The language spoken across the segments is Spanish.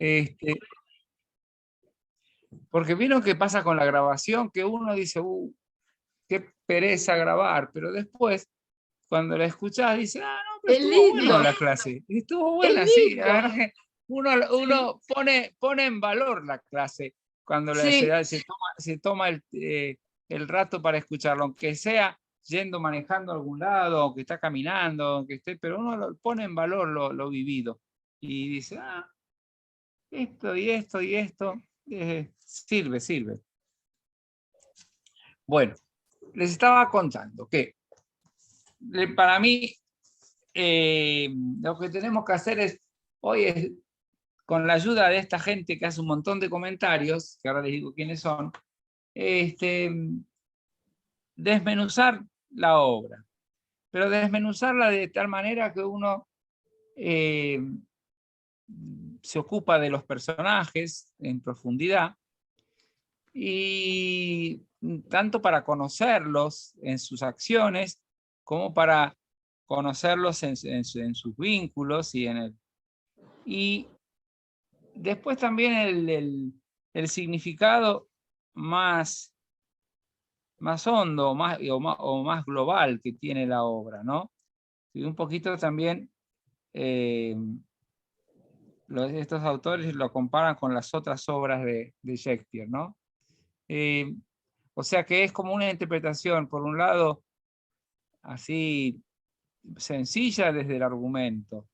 Este, porque vieron qué pasa con la grabación, que uno dice, qué pereza grabar, pero después, cuando la escuchás, dice, ah, no, pero Es estuvo lindo. bueno la clase, estuvo buena, Es sí, lindo. la verdad que uno pone en valor la clase cuando Sí. se toma el rato para escucharlo, aunque sea yendo manejando a algún lado, aunque está caminando, aunque esté, pero uno lo pone en valor lo vivido y dice, ah, esto y esto y esto, sirve. Bueno, les estaba contando que para mí lo que tenemos que hacer hoy es, con la ayuda de esta gente que hace un montón de comentarios, que ahora les digo quiénes son, desmenuzar la obra, pero desmenuzarla de tal manera que uno se ocupa de los personajes en profundidad, y tanto para conocerlos en sus acciones, como para conocerlos en sus vínculos y después también el significado más hondo o más global que tiene la obra, ¿no? Y un poquito también estos autores lo comparan con las otras obras de Shakespeare, ¿no? O sea que es como una interpretación, por un lado, así sencilla desde el argumento,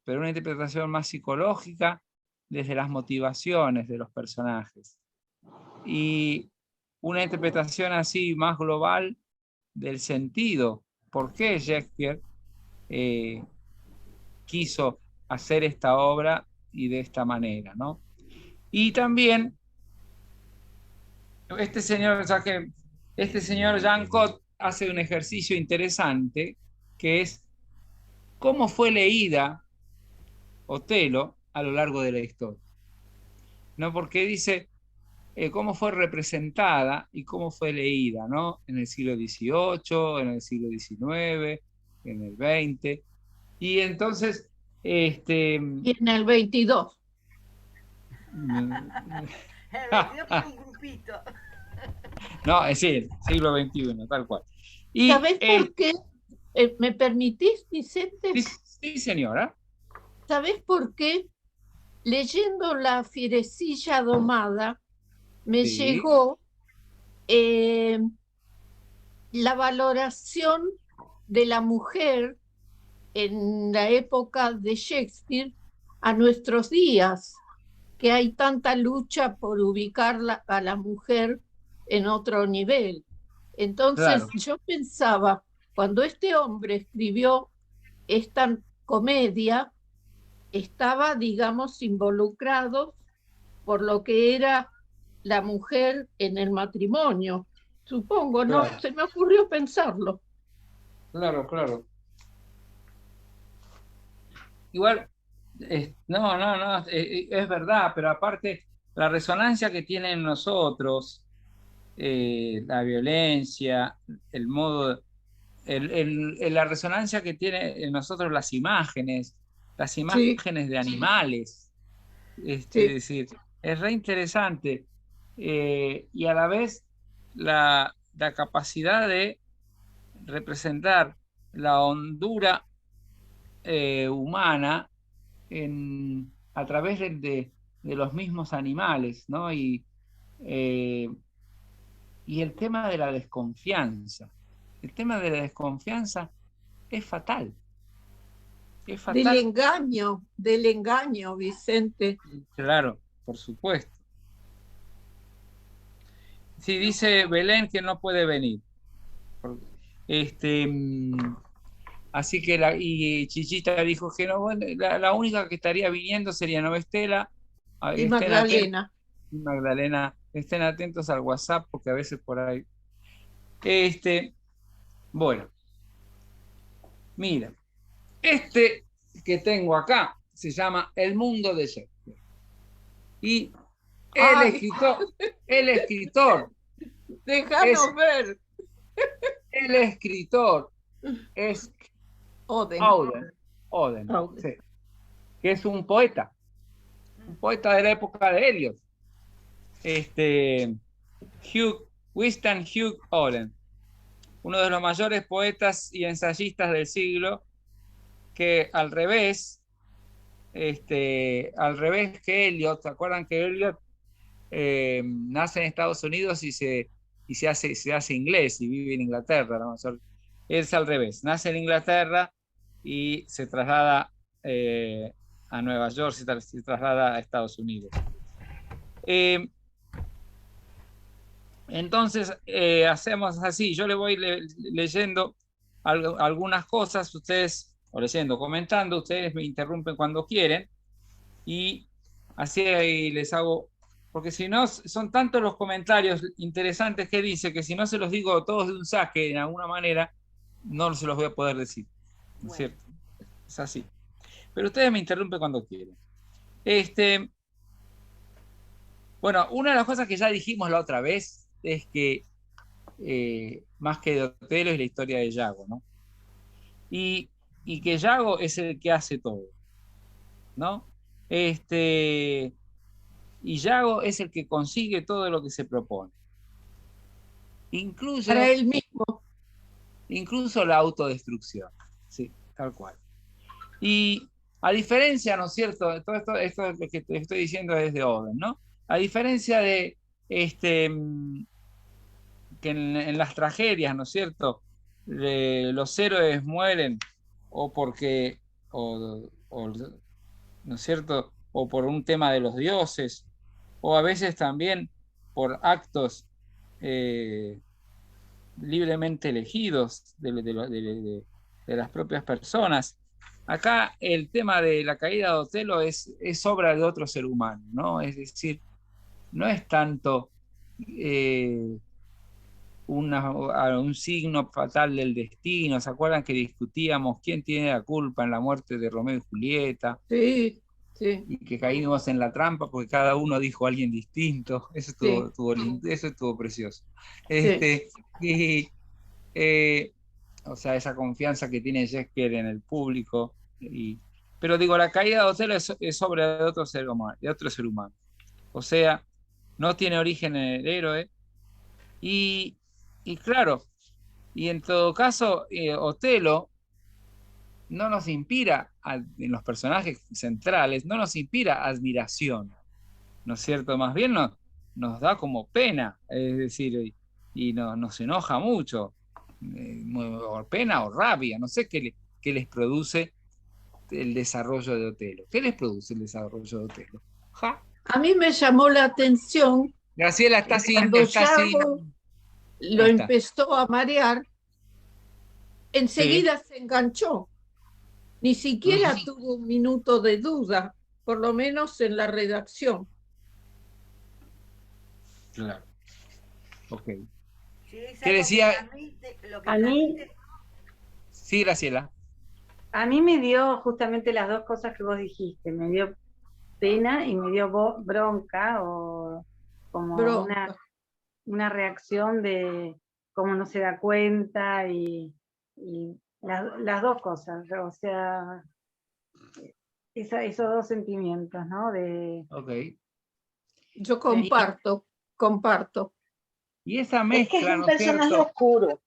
pero una interpretación más psicológica desde las motivaciones de los personajes. Y una interpretación así más global del sentido. ¿Por qué Shakespeare quiso hacer esta obra y de esta manera, ¿no? Y también este señor Jean Cot hace un ejercicio interesante, que es cómo fue leída Otelo a lo largo de la historia, ¿no? Porque dice cómo fue representada y cómo fue leída, ¿no? En el siglo XVIII, en el siglo XIX, en el XX. Y entonces, Y en el 22. El 22 fue un grupito. No, es decir, siglo XXI, tal cual. Y, ¿Sabés por qué? ¿Me permitís, Vicente? Sí, señora. ¿Sabés por qué? Leyendo La Fierecilla Domada, me llegó la valoración de la mujer en la época de Shakespeare a nuestros días, que hay tanta lucha por ubicar a la mujer en otro nivel. Entonces, claro, yo pensaba, cuando este hombre escribió esta comedia, estaba, digamos, involucrado por lo que era la mujer en el matrimonio. Supongo, claro. No, se me ocurrió pensarlo. Claro. Igual, no, es verdad, pero aparte, la resonancia que tiene en nosotros, la violencia, el modo, la resonancia que tiene en nosotros las imágenes Sí. de animales, Sí. Es decir, es re interesante, y a la vez la capacidad de representar la hondura humana a través de los mismos animales, ¿no? Y el tema de la desconfianza. El tema de la desconfianza es fatal. Es fatal. Del engaño, Vicente. Claro, por supuesto. Sí, dice Belén que no puede venir. Así que y Chichita dijo que no, bueno, la única que estaría viniendo sería Novestela. Y Magdalena. Magdalena, estén atentos al WhatsApp porque a veces por ahí. Bueno, mira, que tengo acá se llama El mundo de Shakespeare. Y el escritor. Déjanos ver. El escritor es Auden, sí, que es un poeta. un poeta de la época de Eliot. Winston Hugh Owen, uno de los mayores poetas y ensayistas del siglo, que al revés que Eliot. ¿Se acuerdan que Eliot nace en Estados Unidos y se hace inglés y vive en Inglaterra? ¿No? Él es al revés, nace en Inglaterra y se traslada a Nueva York, se traslada a Estados Unidos. Entonces, hacemos así, yo le voy leyendo algunas cosas, ustedes, o leyendo, comentando, ustedes me interrumpen cuando quieren, y así les hago, porque si no, son tantos los comentarios interesantes que dice, que si no se los digo todos de un saque, de alguna manera, no se los voy a poder decir, ¿no es cierto? Es así. Pero ustedes me interrumpen cuando quieren. Bueno, una de las cosas que ya dijimos la otra vez es que más que de Otelo es la historia de Yago, ¿no? Y que Yago es el que hace todo, ¿no? Y Yago es el que consigue todo lo que se propone. Incluso, para él mismo. Incluso la autodestrucción, sí, tal cual. Y a diferencia, ¿no es cierto? Todo esto es lo que te estoy diciendo desde Oden, ¿no? A diferencia de que en las tragedias, ¿no es cierto? Los héroes mueren o porque, ¿no es cierto? O por un tema de los dioses, o a veces también por actos libremente elegidos de las propias personas. Acá el tema de la caída de Otelo es obra de otro ser humano, ¿no? Es decir, no es tanto un signo fatal del destino. ¿Se acuerdan que discutíamos quién tiene la culpa en la muerte de Romeo y Julieta? Sí, sí. Y que caímos en la trampa porque cada uno dijo a alguien distinto. Eso estuvo lindo, eso estuvo precioso. O sea, esa confianza que tiene Shakespeare en el público. Pero digo, la caída de Otelo es obra de otro ser humano. O sea, no tiene origen en el héroe. Y claro, y en todo caso, Otelo no nos inspira, en los personajes centrales, no nos inspira admiración, ¿no es cierto? Más bien nos da como pena, es decir, y nos enoja mucho, o pena o rabia, no sé qué les produce el desarrollo de Otelo. ¿Qué les produce el desarrollo de Otelo? ¿Ja? A mí me llamó la atención Graciela está cuando Yago lo empezó a marear, enseguida se enganchó. Ni siquiera tuvo un minuto de duda, por lo menos en la redacción. Claro. Ok. Sí, ¿Qué decía? A mí, sí, Graciela. A mí me dio justamente las dos cosas que vos dijiste. Me dio pena y me dio bronca, o como una reacción de cómo no se da cuenta, y las dos cosas, o sea, esos dos sentimientos, ¿no? Okay. Yo comparto. Y esa mezcla, es que es un personaje oscuro.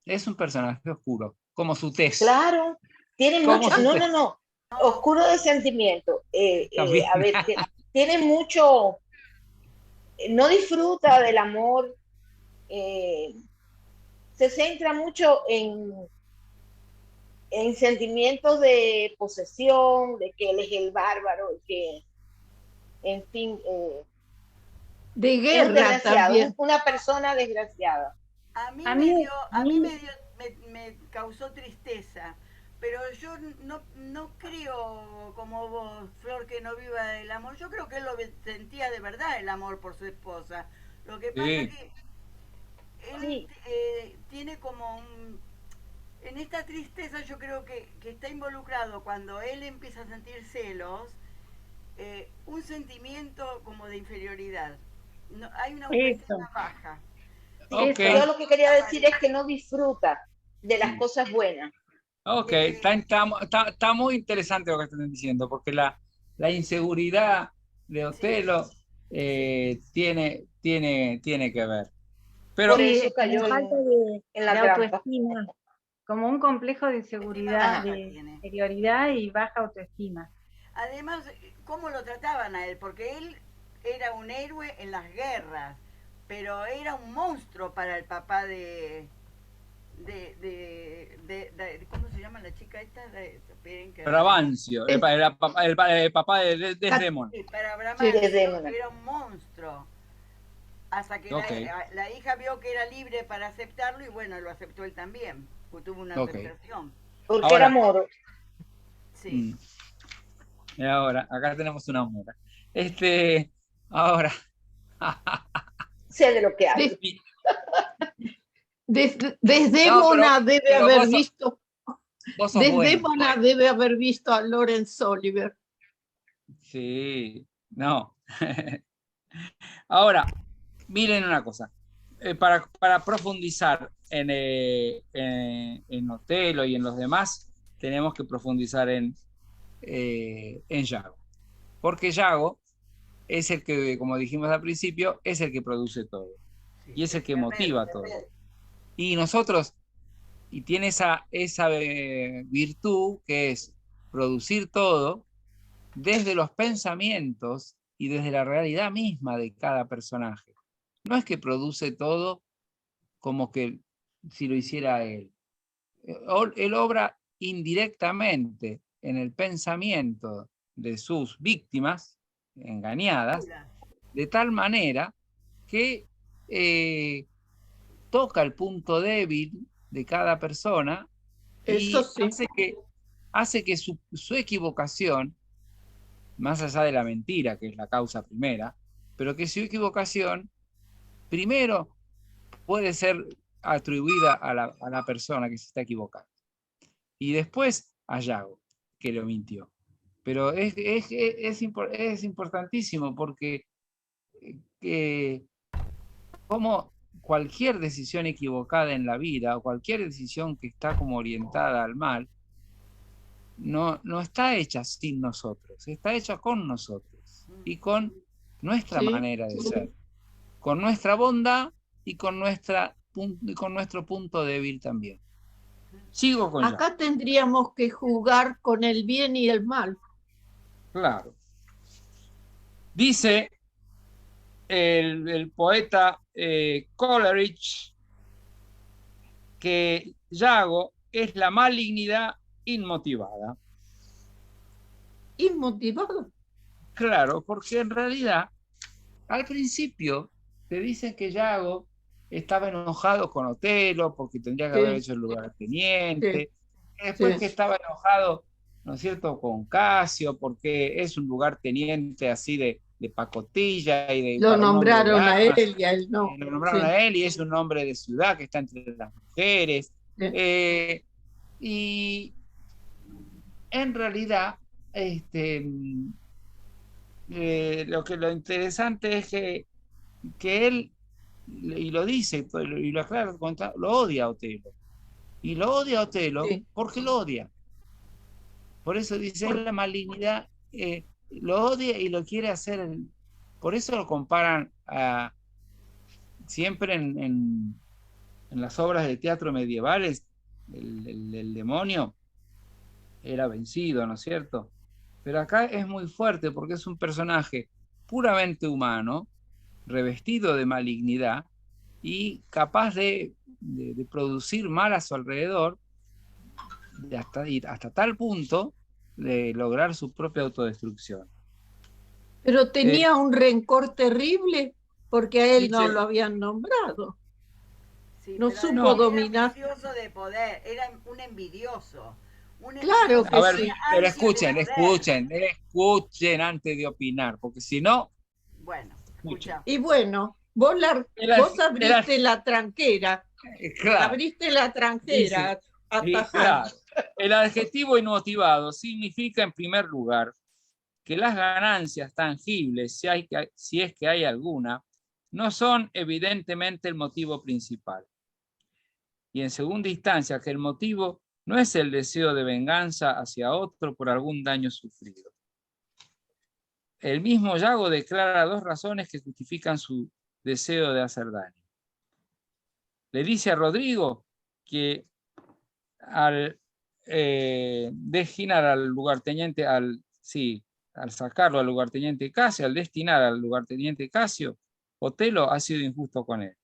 Es un personaje oscuro, como su tesis. Claro, tiene mucho, no, oscuro de sentimiento. A ver, tiene mucho, no disfruta del amor, se centra mucho en sentimientos de posesión, de que él es el bárbaro, que, en fin, de guerra también. Una persona desgraciada. A mí me causó tristeza, pero yo no creo como vos, Flor, que no viva del amor. Yo creo que él lo sentía de verdad, el amor por su esposa. Lo que pasa es que él tiene como en esta tristeza yo creo que está involucrado, cuando él empieza a sentir celos, un sentimiento como de inferioridad. No, hay una autoestima baja. Okay. Yo lo que quería decir es que no disfruta de las cosas buenas. Ok, está muy interesante lo que están diciendo, porque la inseguridad de Otelo tiene que ver. Pero, por eso cayó falta en la de trampa. autoestima, como un complejo de inseguridad, de inferioridad y baja autoestima. Además, ¿cómo lo trataban a él? Porque él era un héroe en las guerras, pero era un monstruo para el papá de ¿cómo se llama la chica esta? Brabantio, el papá de Desdémona. Sí, para Brabantio era un monstruo. Hasta que la hija vio que era libre para aceptarlo y bueno, lo aceptó él también. Tuvo una aceptación. Porque era moro. Sí. Y ahora, acá tenemos una mora. Ahora. Sé de lo que hablo. Desdémona debe haber visto. Desdémona debe haber visto a Laurence Olivier. Sí, no. Ahora, miren una cosa. Para profundizar en Otelo y en los demás, tenemos que profundizar en Yago. Porque Yago es el que, como dijimos al principio, es el que produce todo. Y es el que motiva todo. Y nosotros, y tiene esa virtud que es producir todo desde los pensamientos y desde la realidad misma de cada personaje. No es que produce todo como que si lo hiciera él. Él obra indirectamente en el pensamiento de sus víctimas engañadas, de tal manera que toca el punto débil de cada persona y hace que su equivocación, más allá de la mentira, que es la causa primera, pero que su equivocación primero puede ser atribuida a la persona que se está equivocando. Y después a Yago, que lo mintió. Pero es importantísimo porque como cualquier decisión equivocada en la vida o cualquier decisión que está como orientada al mal, no está hecha sin nosotros, está hecha con nosotros y con nuestra manera de ser, con nuestra bondad y con nuestro punto débil también. Sigo con acá ya. Tendríamos que jugar con el bien y el mal. Claro. Dice el poeta Coleridge que Yago es la malignidad inmotivada. ¿Inmotivada? Claro, porque en realidad al principio te dicen que Yago estaba enojado con Otelo porque tendría que haber hecho el lugarteniente. Después que estaba enojado, ¿no es cierto?, con Casio porque es un lugarteniente así de pacotilla y de... Lo nombraron a él y a él no. Lo nombraron a él y es un hombre de ciudad que está entre las mujeres. Y en realidad, lo interesante es que él, y lo dice, y lo aclara, lo odia a Otelo. Y lo odia a Otelo porque lo odia. Por eso dice la malignidad, lo odia y lo quiere hacer. Por eso lo comparan siempre en las obras de teatro medievales. El demonio era vencido, ¿no es cierto? Pero acá es muy fuerte porque es un personaje puramente humano, revestido de malignidad y capaz de producir mal a su alrededor hasta tal punto de lograr su propia autodestrucción. Pero tenía un rencor terrible porque a él no lo habían nombrado. Sí, no supo dominar. Era ambicioso de poder, era un envidioso. Claro que sí. Pero escuchen antes de opinar, porque si no... Bueno, escucha. Y bueno, vos abriste la tranquera. Claro. Abriste la tranquera. Claro. El adjetivo inmotivado significa, en primer lugar, que las ganancias tangibles, si es que hay alguna, no son evidentemente el motivo principal. Y en segunda instancia, que el motivo no es el deseo de venganza hacia otro por algún daño sufrido. el mismo Yago declara 2 razones que justifican su deseo de hacer daño. Le dice a Rodrigo que al destinar al lugarteniente, al sacarlo al lugarteniente Casio, al destinar al lugarteniente Casio, Otelo ha sido injusto con él.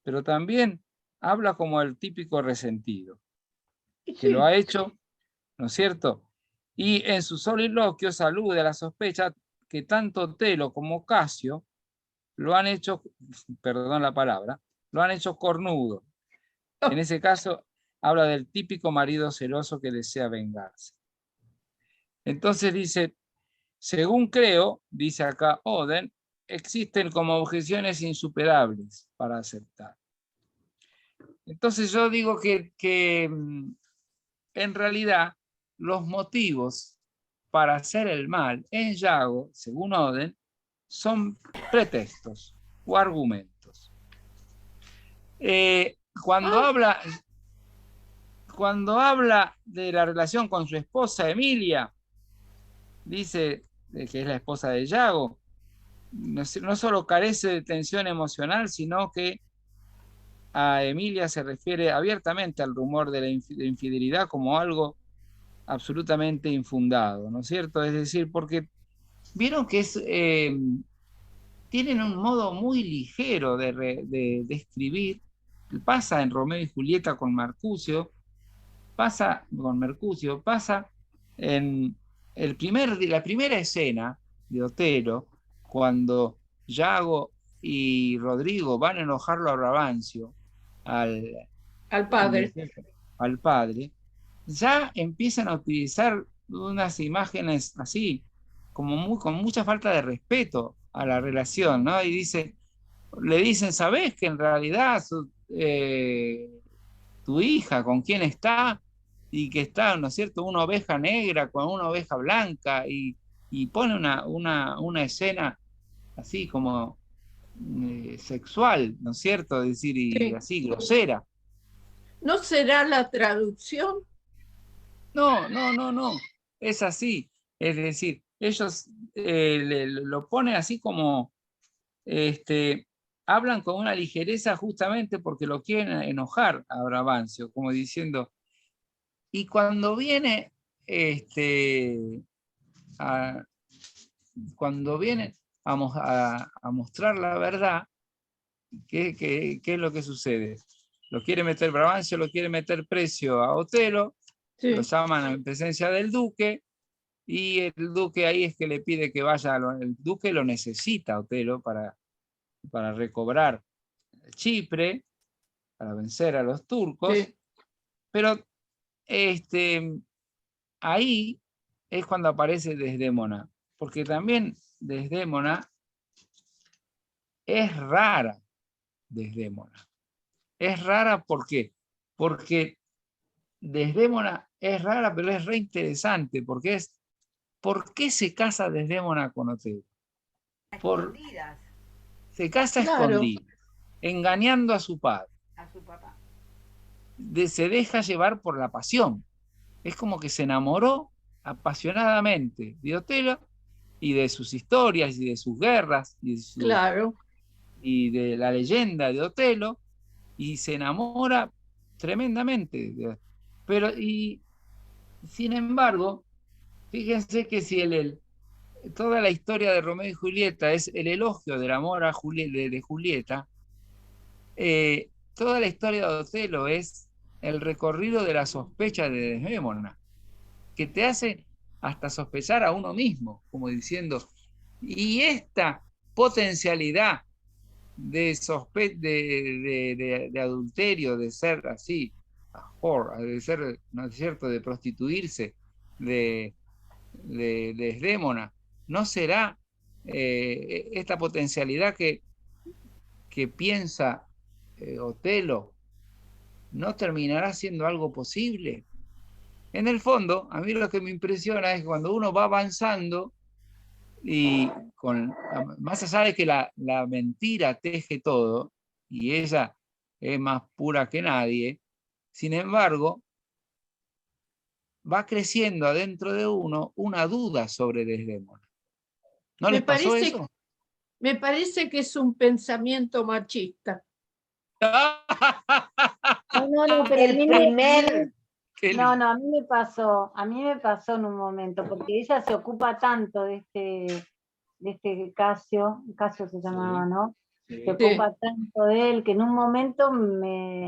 Pero también habla como el típico resentido, que lo ha hecho, ¿no es cierto? Y en su soliloquio alude a la sospecha que tanto Otelo como Casio lo han hecho, perdón la palabra, lo han hecho cornudo. En ese caso, habla del típico marido celoso que desea vengarse. Entonces dice, según creo, dice acá Oden, existen como objeciones insuperables para aceptar. Entonces yo digo que en realidad los motivos para hacer el mal en Yago, según Oden, son pretextos o argumentos. Cuando habla de la relación con su esposa Emilia, dice que es la esposa de Yago, no solo carece de tensión emocional, sino que a Emilia se refiere abiertamente al rumor de la infidelidad como algo absolutamente infundado, ¿no es cierto? Es decir, porque vieron que tienen un modo muy ligero de escribir. Pasa en Romeo y Julieta con Mercucio, pasa en la primera escena de Otelo, cuando Yago y Rodrigo van a enojarlo a Brabantio, al padre, ya empiezan a utilizar unas imágenes así, como con mucha falta de respeto a la relación, ¿no? Y le dicen, ¿sabés que en realidad tu hija con quién está? Y que está, ¿no es cierto?, una oveja negra con una oveja blanca, y pone una escena así como sexual, ¿no es cierto? Es decir, y así grosera. ¿No será la traducción? No. Es así. Es decir, ellos lo ponen así como, hablan con una ligereza justamente porque lo quieren enojar a Brabantio, como diciendo, y cuando viene, a mostrar la verdad, ¿qué es lo que sucede? Lo quiere meter Brabantio, lo quiere meter precio a Otelo, lo llaman en presencia del duque, y el duque ahí es que le pide que vaya, el duque lo necesita Otelo para recobrar Chipre, para vencer a los turcos, pero ahí es cuando aparece Desdémona, porque también Desdémona es rara. Desdémona es rara, ¿por qué? Porque Desdémona es rara, pero es re interesante, porque ¿por qué se casa Desdémona con Otelo? Se casa escondida, engañando a su padre. A su papá. Se deja llevar por la pasión. Es como que se enamoró apasionadamente de Otelo y de sus historias y de sus guerras y de la leyenda de Otelo, y se enamora tremendamente. Pero, sin embargo, fíjense que si toda la historia de Romeo y Julieta es el elogio del amor a de Julieta, toda la historia de Otelo es el recorrido de la sospecha de Desdémona, que te hace hasta sospechar a uno mismo, como diciendo, y esta potencialidad de adulterio, de ser así, de ser, ¿no es cierto?, de prostituirse, de Desdémona, ¿no será esta potencialidad que piensa Otelo, no terminará siendo algo posible? En el fondo, a mí lo que me impresiona es que cuando uno va avanzando, y más allá de que la mentira teje todo, y ella es más pura que nadie, sin embargo, va creciendo adentro de uno una duda sobre Desdémona. ¿No les pasó eso? Me parece que es un pensamiento machista. No, pero El primer... No, a mí me pasó en un momento, porque ella se ocupa tanto de este Casio se llamaba, ¿no? Sí. Se ocupa tanto de él que en un momento me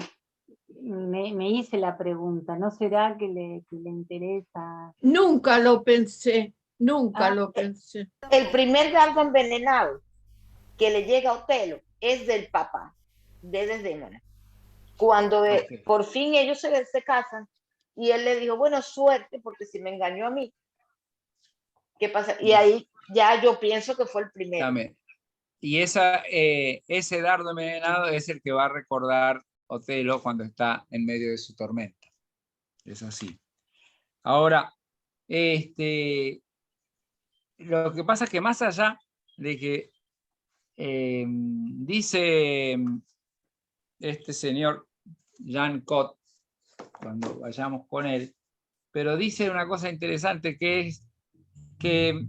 hice la pregunta, ¿no será que le interesa? Nunca lo pensé, nunca lo pensé. El primer galgo envenenado que le llega a Otelo es del papá, de Desdémona. Cuando por fin ellos se casan, y él le dijo, bueno, suerte, porque si me engañó a mí, ¿qué pasa? Y ahí ya yo pienso que fue el primero. También. Y ese dardo envenenado es el que va a recordar Otelo cuando está en medio de su tormenta. Es así. Ahora, lo que pasa es que más allá de que dice este señor Jean Cot, cuando vayamos con él, pero dice una cosa interesante, que es que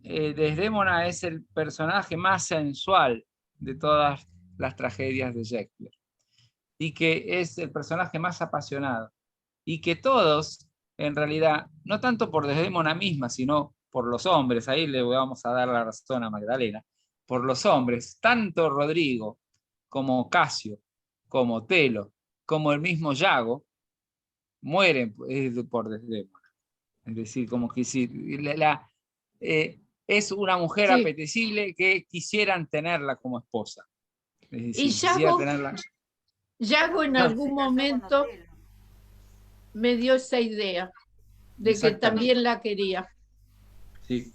Desdémona es el personaje más sensual de todas las tragedias de Shakespeare, y que es el personaje más apasionado, y que todos, en realidad, no tanto por Desdémona misma, sino por los hombres, ahí le vamos a dar la razón a Magdalena, por los hombres, tanto Rodrigo como Casio, como Otelo, como el mismo Yago, mueren por Desdémona. Es decir, como que si es una mujer apetecible que quisieran tenerla como esposa. Es decir, y Yago en algún momento me dio esa idea de que también la quería. Sí.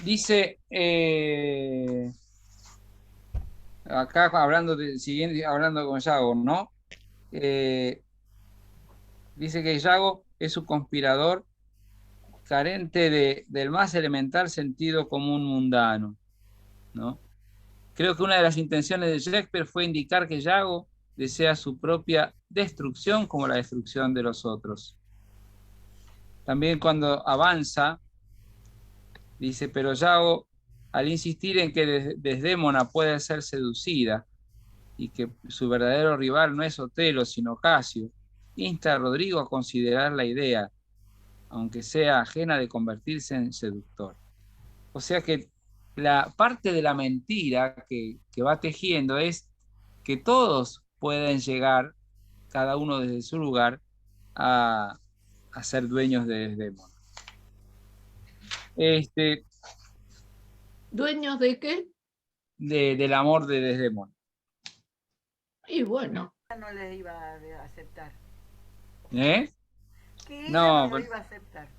Dice, acá hablando con Yago, ¿no? Dice que Yago es un conspirador carente del más elemental sentido común mundano, ¿no? Creo que una de las intenciones de Shakespeare fue indicar que Yago desea su propia destrucción como la destrucción de los otros. También cuando avanza, dice, pero Yago, al insistir en que Desdémona puede ser seducida y que su verdadero rival no es Otelo, sino Casio, insta a Rodrigo a considerar la idea, aunque sea ajena, de convertirse en seductor. O sea que la parte de la mentira que va tejiendo es que todos pueden llegar, cada uno desde su lugar, a ser dueños de Desdémona. ¿Dueños de qué? Del amor de Desdémona. Y bueno. No le iba a aceptar. ¿Eh? Que ella no lo iba a aceptar.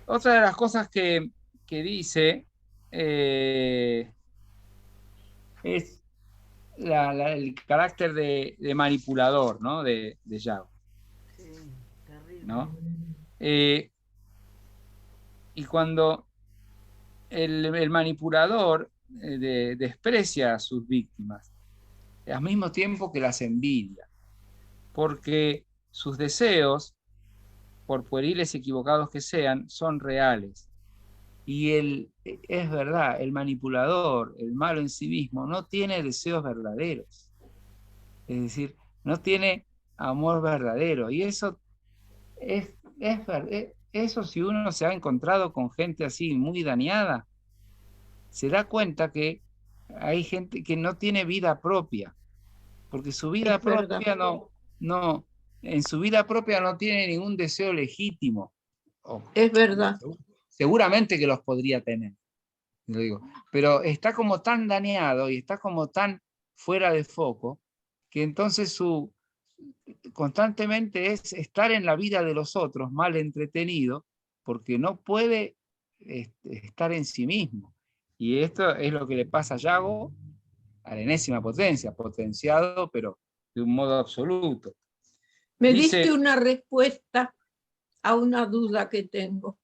Otra de las cosas que dice es el carácter de manipulador, ¿no? de Yago. Sí, terrible. ¿No? Y cuando el manipulador desprecia a sus víctimas, al mismo tiempo que las envidia, porque sus deseos, por pueriles y equivocados que sean, son reales. Y es verdad, el manipulador, el malo en sí mismo, no tiene deseos verdaderos. Es decir, no tiene amor verdadero. Y eso eso, si uno se ha encontrado con gente así muy dañada, se da cuenta que hay gente que no tiene vida propia, porque su vida propia en su vida propia no tiene ningún deseo legítimo. Es verdad. Seguramente que los podría tener, lo digo, pero está como tan dañado y está como tan fuera de foco que entonces constantemente es estar en la vida de los otros mal entretenido porque no puede estar en sí mismo. Y esto es lo que le pasa a Yago a la enésima potencia, potenciado pero de un modo absoluto. Me diste una respuesta a una duda que tengo.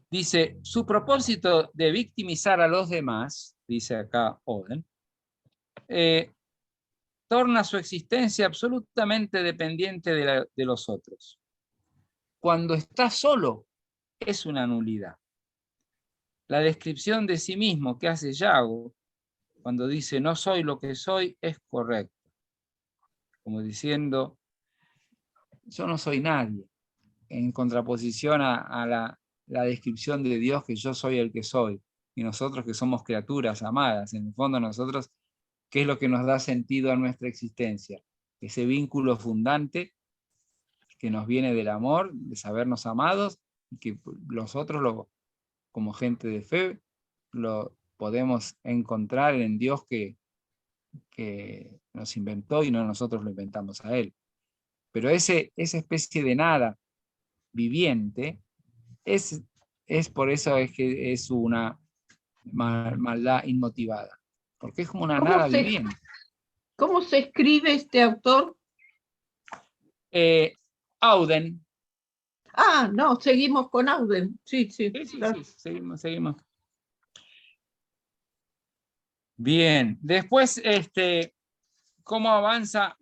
Dice, su propósito de victimizar a los demás dice acá Oden, torna su existencia absolutamente dependiente de los otros. Cuando está solo, es una nulidad. La descripción de sí mismo que hace Yago, cuando dice no soy lo que soy, es correcta. Como diciendo, yo no soy nadie, en contraposición a la descripción de Dios, que yo soy el que soy, y nosotros que somos criaturas amadas. En el fondo nosotros, ¿qué es lo que nos da sentido a nuestra existencia? Ese vínculo fundante que nos viene del amor, de sabernos amados, y que los otros, como gente de fe, lo podemos encontrar en Dios que nos inventó y no nosotros lo inventamos a Él. Pero esa especie de nada viviente, es por eso es que es una maldad inmotivada, porque es como una nada viviente. ¿Cómo se escribe este autor? Auden. Ah, no, seguimos con Auden. Sí, claro. Sí, seguimos. Bien, después, ¿cómo avanza a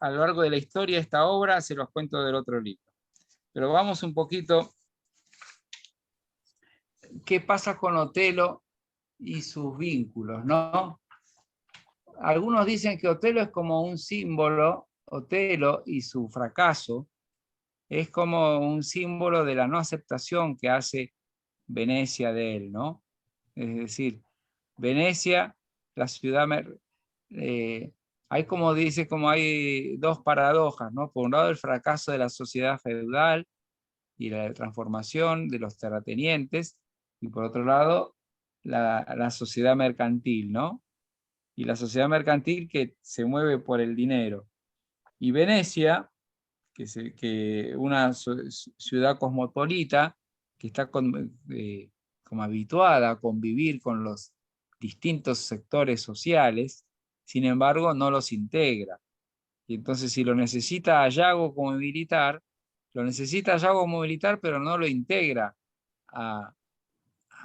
lo largo de la historia esta obra? Se los cuento del otro libro. Pero vamos un poquito, ¿qué pasa con Otelo y sus vínculos, ¿no? Algunos dicen que Otelo es como un símbolo, Otelo y su fracaso, es como un símbolo de la no aceptación que hace Venecia de él, ¿no? Es decir, Venecia, la ciudad, hay como dice, como hay dos paradojas, ¿no? Por un lado el fracaso de la sociedad feudal y la transformación de los terratenientes, y por otro lado la sociedad mercantil, ¿no? Y la sociedad mercantil que se mueve por el dinero. Y Venecia, que una ciudad cosmopolita, que está como habituada a convivir con los distintos sectores sociales, sin embargo no los integra. Y entonces si lo necesita a Yago como militar, lo necesita Yago como militar, pero no lo integra a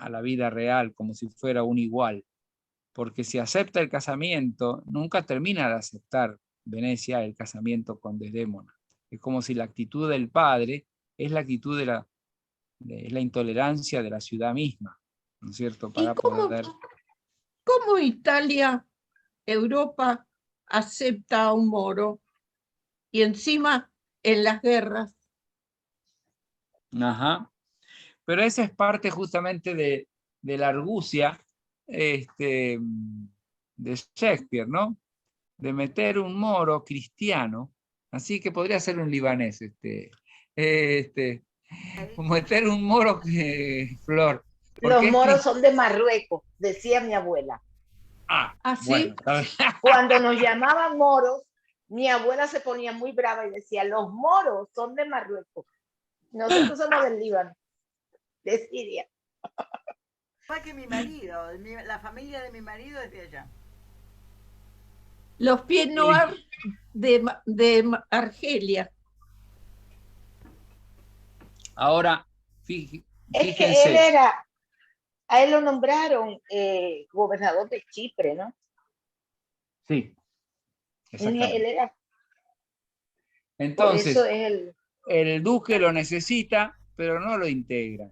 la vida real como si fuera un igual. Porque si acepta el casamiento, nunca termina de aceptar Venecia el casamiento con Desdémona. Es como si la actitud del padre es la actitud es la intolerancia de la ciudad misma, ¿no es cierto? Para poder... ¿Cómo Italia, Europa, acepta a un moro? Y encima en las guerras. Ajá. Pero esa es parte justamente de la argucia de Shakespeare, ¿no? De meter un moro cristiano, así que podría ser un libanés, meter un moro Flor. Los moros son de Marruecos, decía mi abuela. ¿Sí? Bueno, cuando nos llamaban moros, mi abuela se ponía muy brava y decía, los moros son de Marruecos. Nosotros somos del Líbano, de Siria. Fue que mi marido, la familia de mi marido es de allá. Los pieds noirs de Argelia. Ahora, fíjense. Es que a él lo nombraron gobernador de Chipre, ¿no? Sí. Él era. Entonces, por eso el duque lo necesita, pero no lo integra.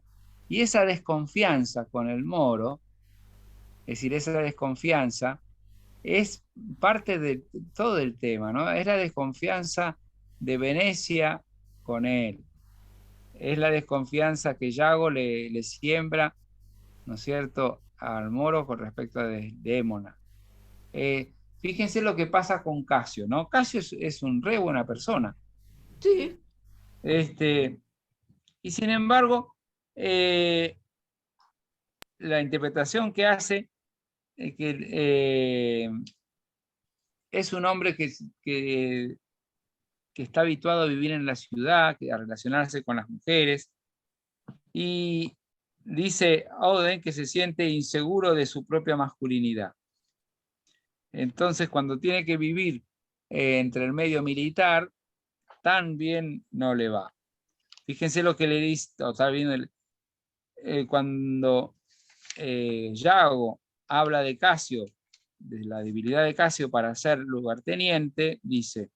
Y esa desconfianza con el moro, es decir, esa desconfianza es parte de todo el tema, ¿no? Es la desconfianza de Venecia con él. Es la desconfianza que Yago le siembra, ¿no es cierto?, al moro con respecto a Desdémona. Fíjense lo que pasa con Casio, ¿no? Casio es un re buena persona. Sí. Y sin embargo, la interpretación que hace es un hombre que está habituado a vivir en la ciudad, a relacionarse con las mujeres, y dice Auden que se siente inseguro de su propia masculinidad. Entonces, cuando tiene que vivir entre el medio militar, tan bien no le va. Fíjense lo que le dice, está viendo cuando Yago habla de Casio, de la debilidad de Casio para ser lugarteniente, dice: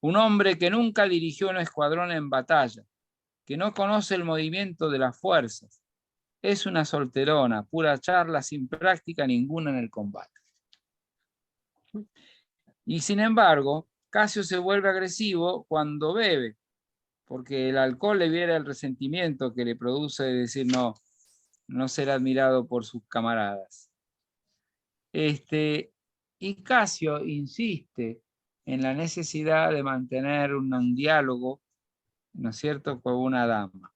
un hombre que nunca dirigió un escuadrón en batalla, que no conoce el movimiento de las fuerzas, es una solterona, pura charla, sin práctica ninguna en el combate. Y sin embargo, Casio se vuelve agresivo cuando bebe, porque el alcohol le viera el resentimiento que le produce de decir no ser admirado por sus camaradas. Y Casio insiste en la necesidad de mantener un diálogo, ¿no es cierto?, con una dama.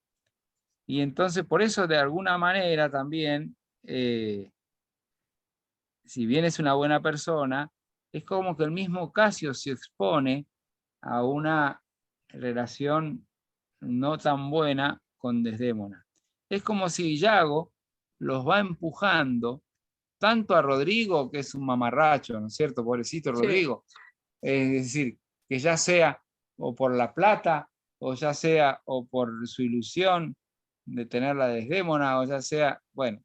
Y entonces, por eso, de alguna manera también, si bien es una buena persona, es como que el mismo Casio se expone a una relación no tan buena con Desdémona. Es como si Yago los va empujando tanto a Rodrigo, que es un mamarracho, ¿no es cierto? Pobrecito Rodrigo. Sí. Es decir, que ya sea o por la plata, o ya sea o por su ilusión de tener la Desdémona, o ya sea, bueno,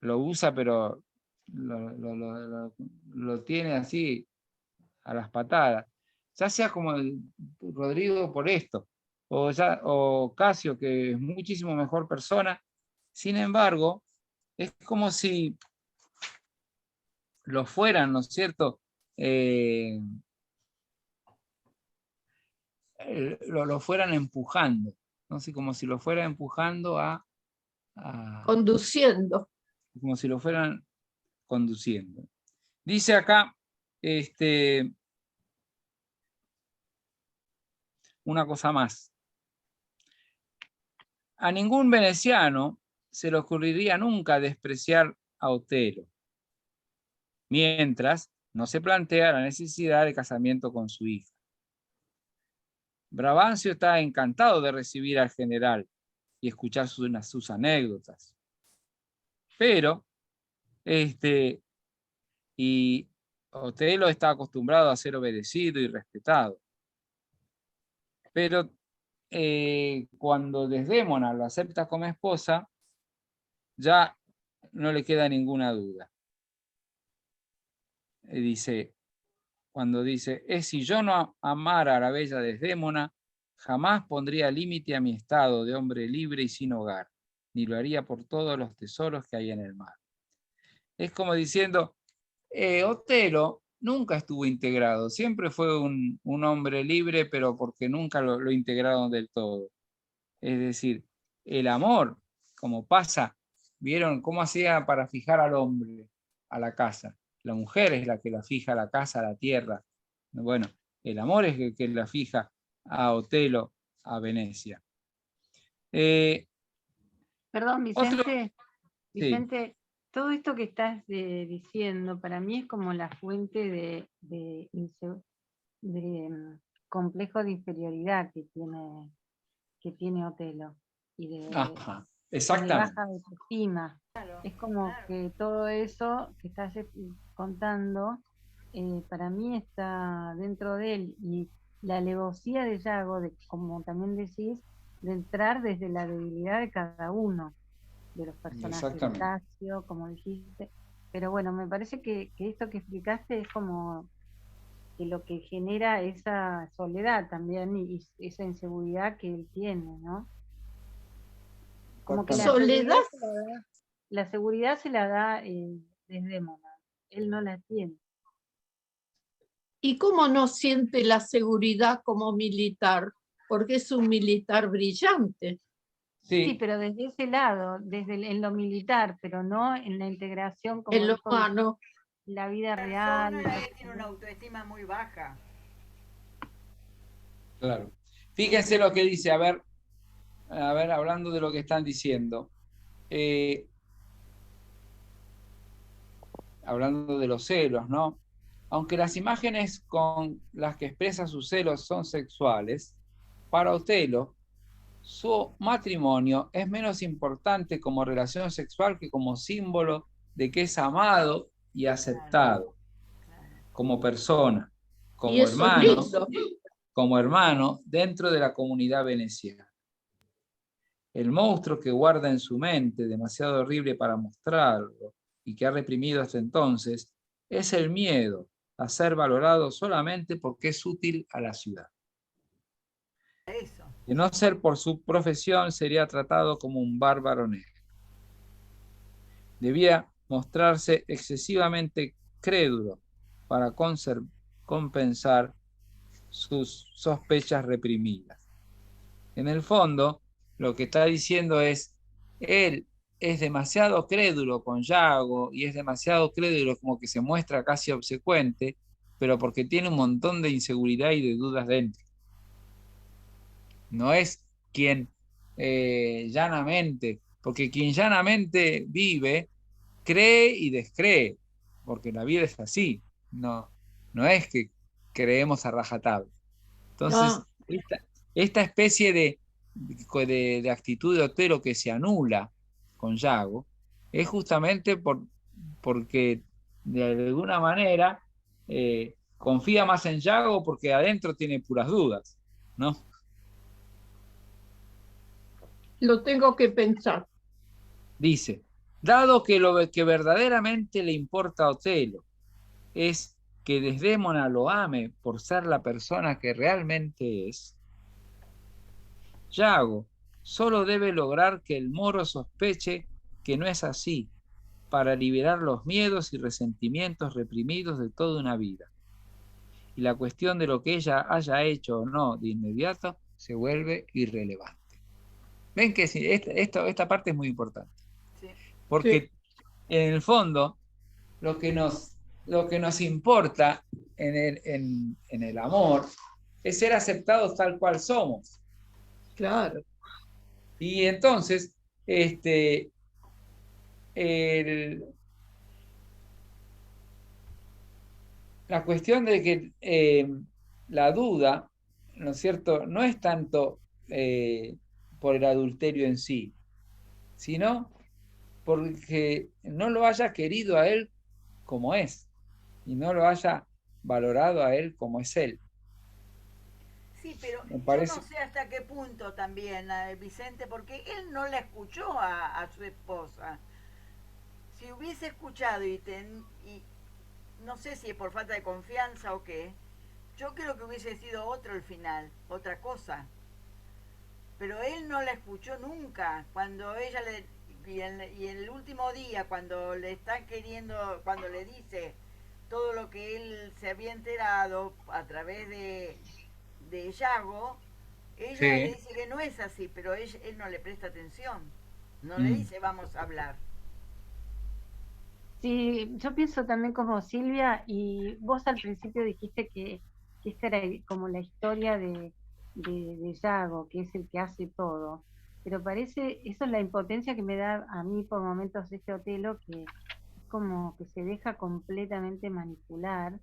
lo usa, pero lo tiene así a las patadas. Ya sea como Rodrigo por esto, o Casio, que es muchísimo mejor persona. Sin embargo, es como si lo fueran, ¿no es cierto? Lo fueran empujando, ¿no? Así como si lo fueran empujando a conduciendo. Como si lo fueran conduciendo. Dice acá, una cosa más. A ningún veneciano se le ocurriría nunca despreciar a Otelo, mientras no se plantea la necesidad de casamiento con su hija. Brabantio está encantado de recibir al general y escuchar sus anécdotas. Pero, y Otelo está acostumbrado a ser obedecido y respetado. Pero cuando Desdémona lo acepta como esposa, ya no le queda ninguna duda. Cuando dice, si yo no amara a la bella Desdémona, jamás pondría límite a mi estado de hombre libre y sin hogar, ni lo haría por todos los tesoros que hay en el mar. Es como diciendo, Otelo nunca estuvo integrado, siempre fue un hombre libre, pero porque nunca lo integraron del todo. Es decir, el amor, como pasa, ¿vieron cómo hacía para fijar al hombre a la casa? La mujer es la que la fija a la casa, a la tierra. Bueno, el amor es el que la fija a Otelo, a Venecia. Perdón, Vicente. Vicente, sí. Todo esto que estás diciendo, para mí es como la fuente de complejo de inferioridad que tiene Otelo. Y de Ajá, exactamente. Baja autoestima. Claro, es como que todo eso que estás contando, para mí está dentro de él, y la alevosía de Yago, como también decís, de entrar desde la debilidad de cada uno de los personajes de Casio, como dijiste. Pero bueno, me parece que esto que explicaste es como que lo que genera esa soledad también y esa inseguridad que él tiene, ¿no? Como que la seguridad se la da Desdémona, él no la tiene. ¿Y cómo no siente la seguridad como militar? Porque es un militar brillante. Sí, pero desde ese lado, en lo militar, pero no en la integración como en lo humano. La vida real. Tiene una autoestima muy baja. Claro. Fíjense lo que dice, a ver, hablando de lo que están diciendo. Hablando de los celos, ¿no? Aunque las imágenes con las que expresa sus celos son sexuales, para Otelo, su matrimonio es menos importante como relación sexual que como símbolo de que es amado y aceptado como persona, como hermano dentro de la comunidad veneciana. El monstruo que guarda en su mente, demasiado horrible para mostrarlo, y que ha reprimido hasta entonces, es el miedo a ser valorado solamente porque es útil a la ciudad. Eso. De no ser por su profesión, sería tratado como un bárbaro negro. Debía mostrarse excesivamente crédulo para compensar sus sospechas reprimidas. En el fondo, lo que está diciendo es, él es demasiado crédulo con Yago y es demasiado crédulo como que se muestra casi obsecuente, pero porque tiene un montón de inseguridad y de dudas dentro. No es quien llanamente, porque quien llanamente vive, cree y descree, porque la vida es así, no es que creemos a rajatabla. Entonces, No, esta especie de actitud de Otelo que se anula con Yago es justamente porque de alguna manera confía más en Yago porque adentro tiene puras dudas, ¿no? lo tengo que pensar. Dice, dado que lo que verdaderamente le importa a Otelo es que Desdémona lo ame por ser la persona que realmente es, Yago solo debe lograr que el moro sospeche que no es así, para liberar los miedos y resentimientos reprimidos de toda una vida. Y la cuestión de lo que ella haya hecho o no de inmediato se vuelve irrelevante. Ven que sí, esta parte es muy importante. Sí. Porque Sí. en el fondo lo que nos importa en el amor es ser aceptados tal cual somos. Claro. Y entonces, la cuestión de que la duda, ¿no es cierto?, no es tanto por el adulterio en sí, sino porque no lo haya querido a él como es y no lo haya valorado a él como es él. Sí, pero Me yo no parece. sé hasta qué punto también, Vicente, porque él no la escuchó a su esposa. Si hubiese escuchado y no sé si es por falta de confianza o qué, yo creo que hubiese sido otro el final, otra cosa. Pero él no la escuchó nunca. Cuando ella le... Y en el último día, cuando le está queriendo, cuando le dice todo lo que él se había enterado a través de Yago, ella le Sí. dice que no es así, pero él no le presta atención. No le Mm. dice vamos a hablar. Sí, yo pienso también como Silvia, y vos al principio dijiste que esta era como la historia de Yago, que es el que hace todo. Pero parece, eso es la impotencia que me da a mí por momentos este Otelo, que es como que se deja completamente manipular,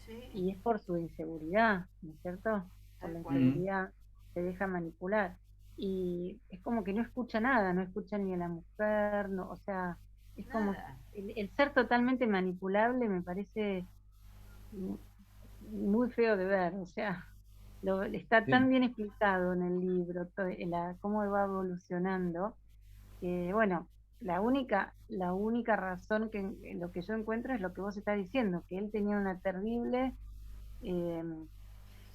Sí, y es por su inseguridad, ¿no es cierto? Por tal la cual. Mm. inseguridad se deja manipular. Y es como que no escucha nada, no escucha ni a la mujer, no, o sea, es como Nada. el ser totalmente manipulable me parece muy feo de ver, o sea, está tan Sí. bien explicado en el libro, cómo va evolucionando, que bueno, la única razón que en lo que yo encuentro es lo que vos estás diciendo, que él tenía una terrible eh,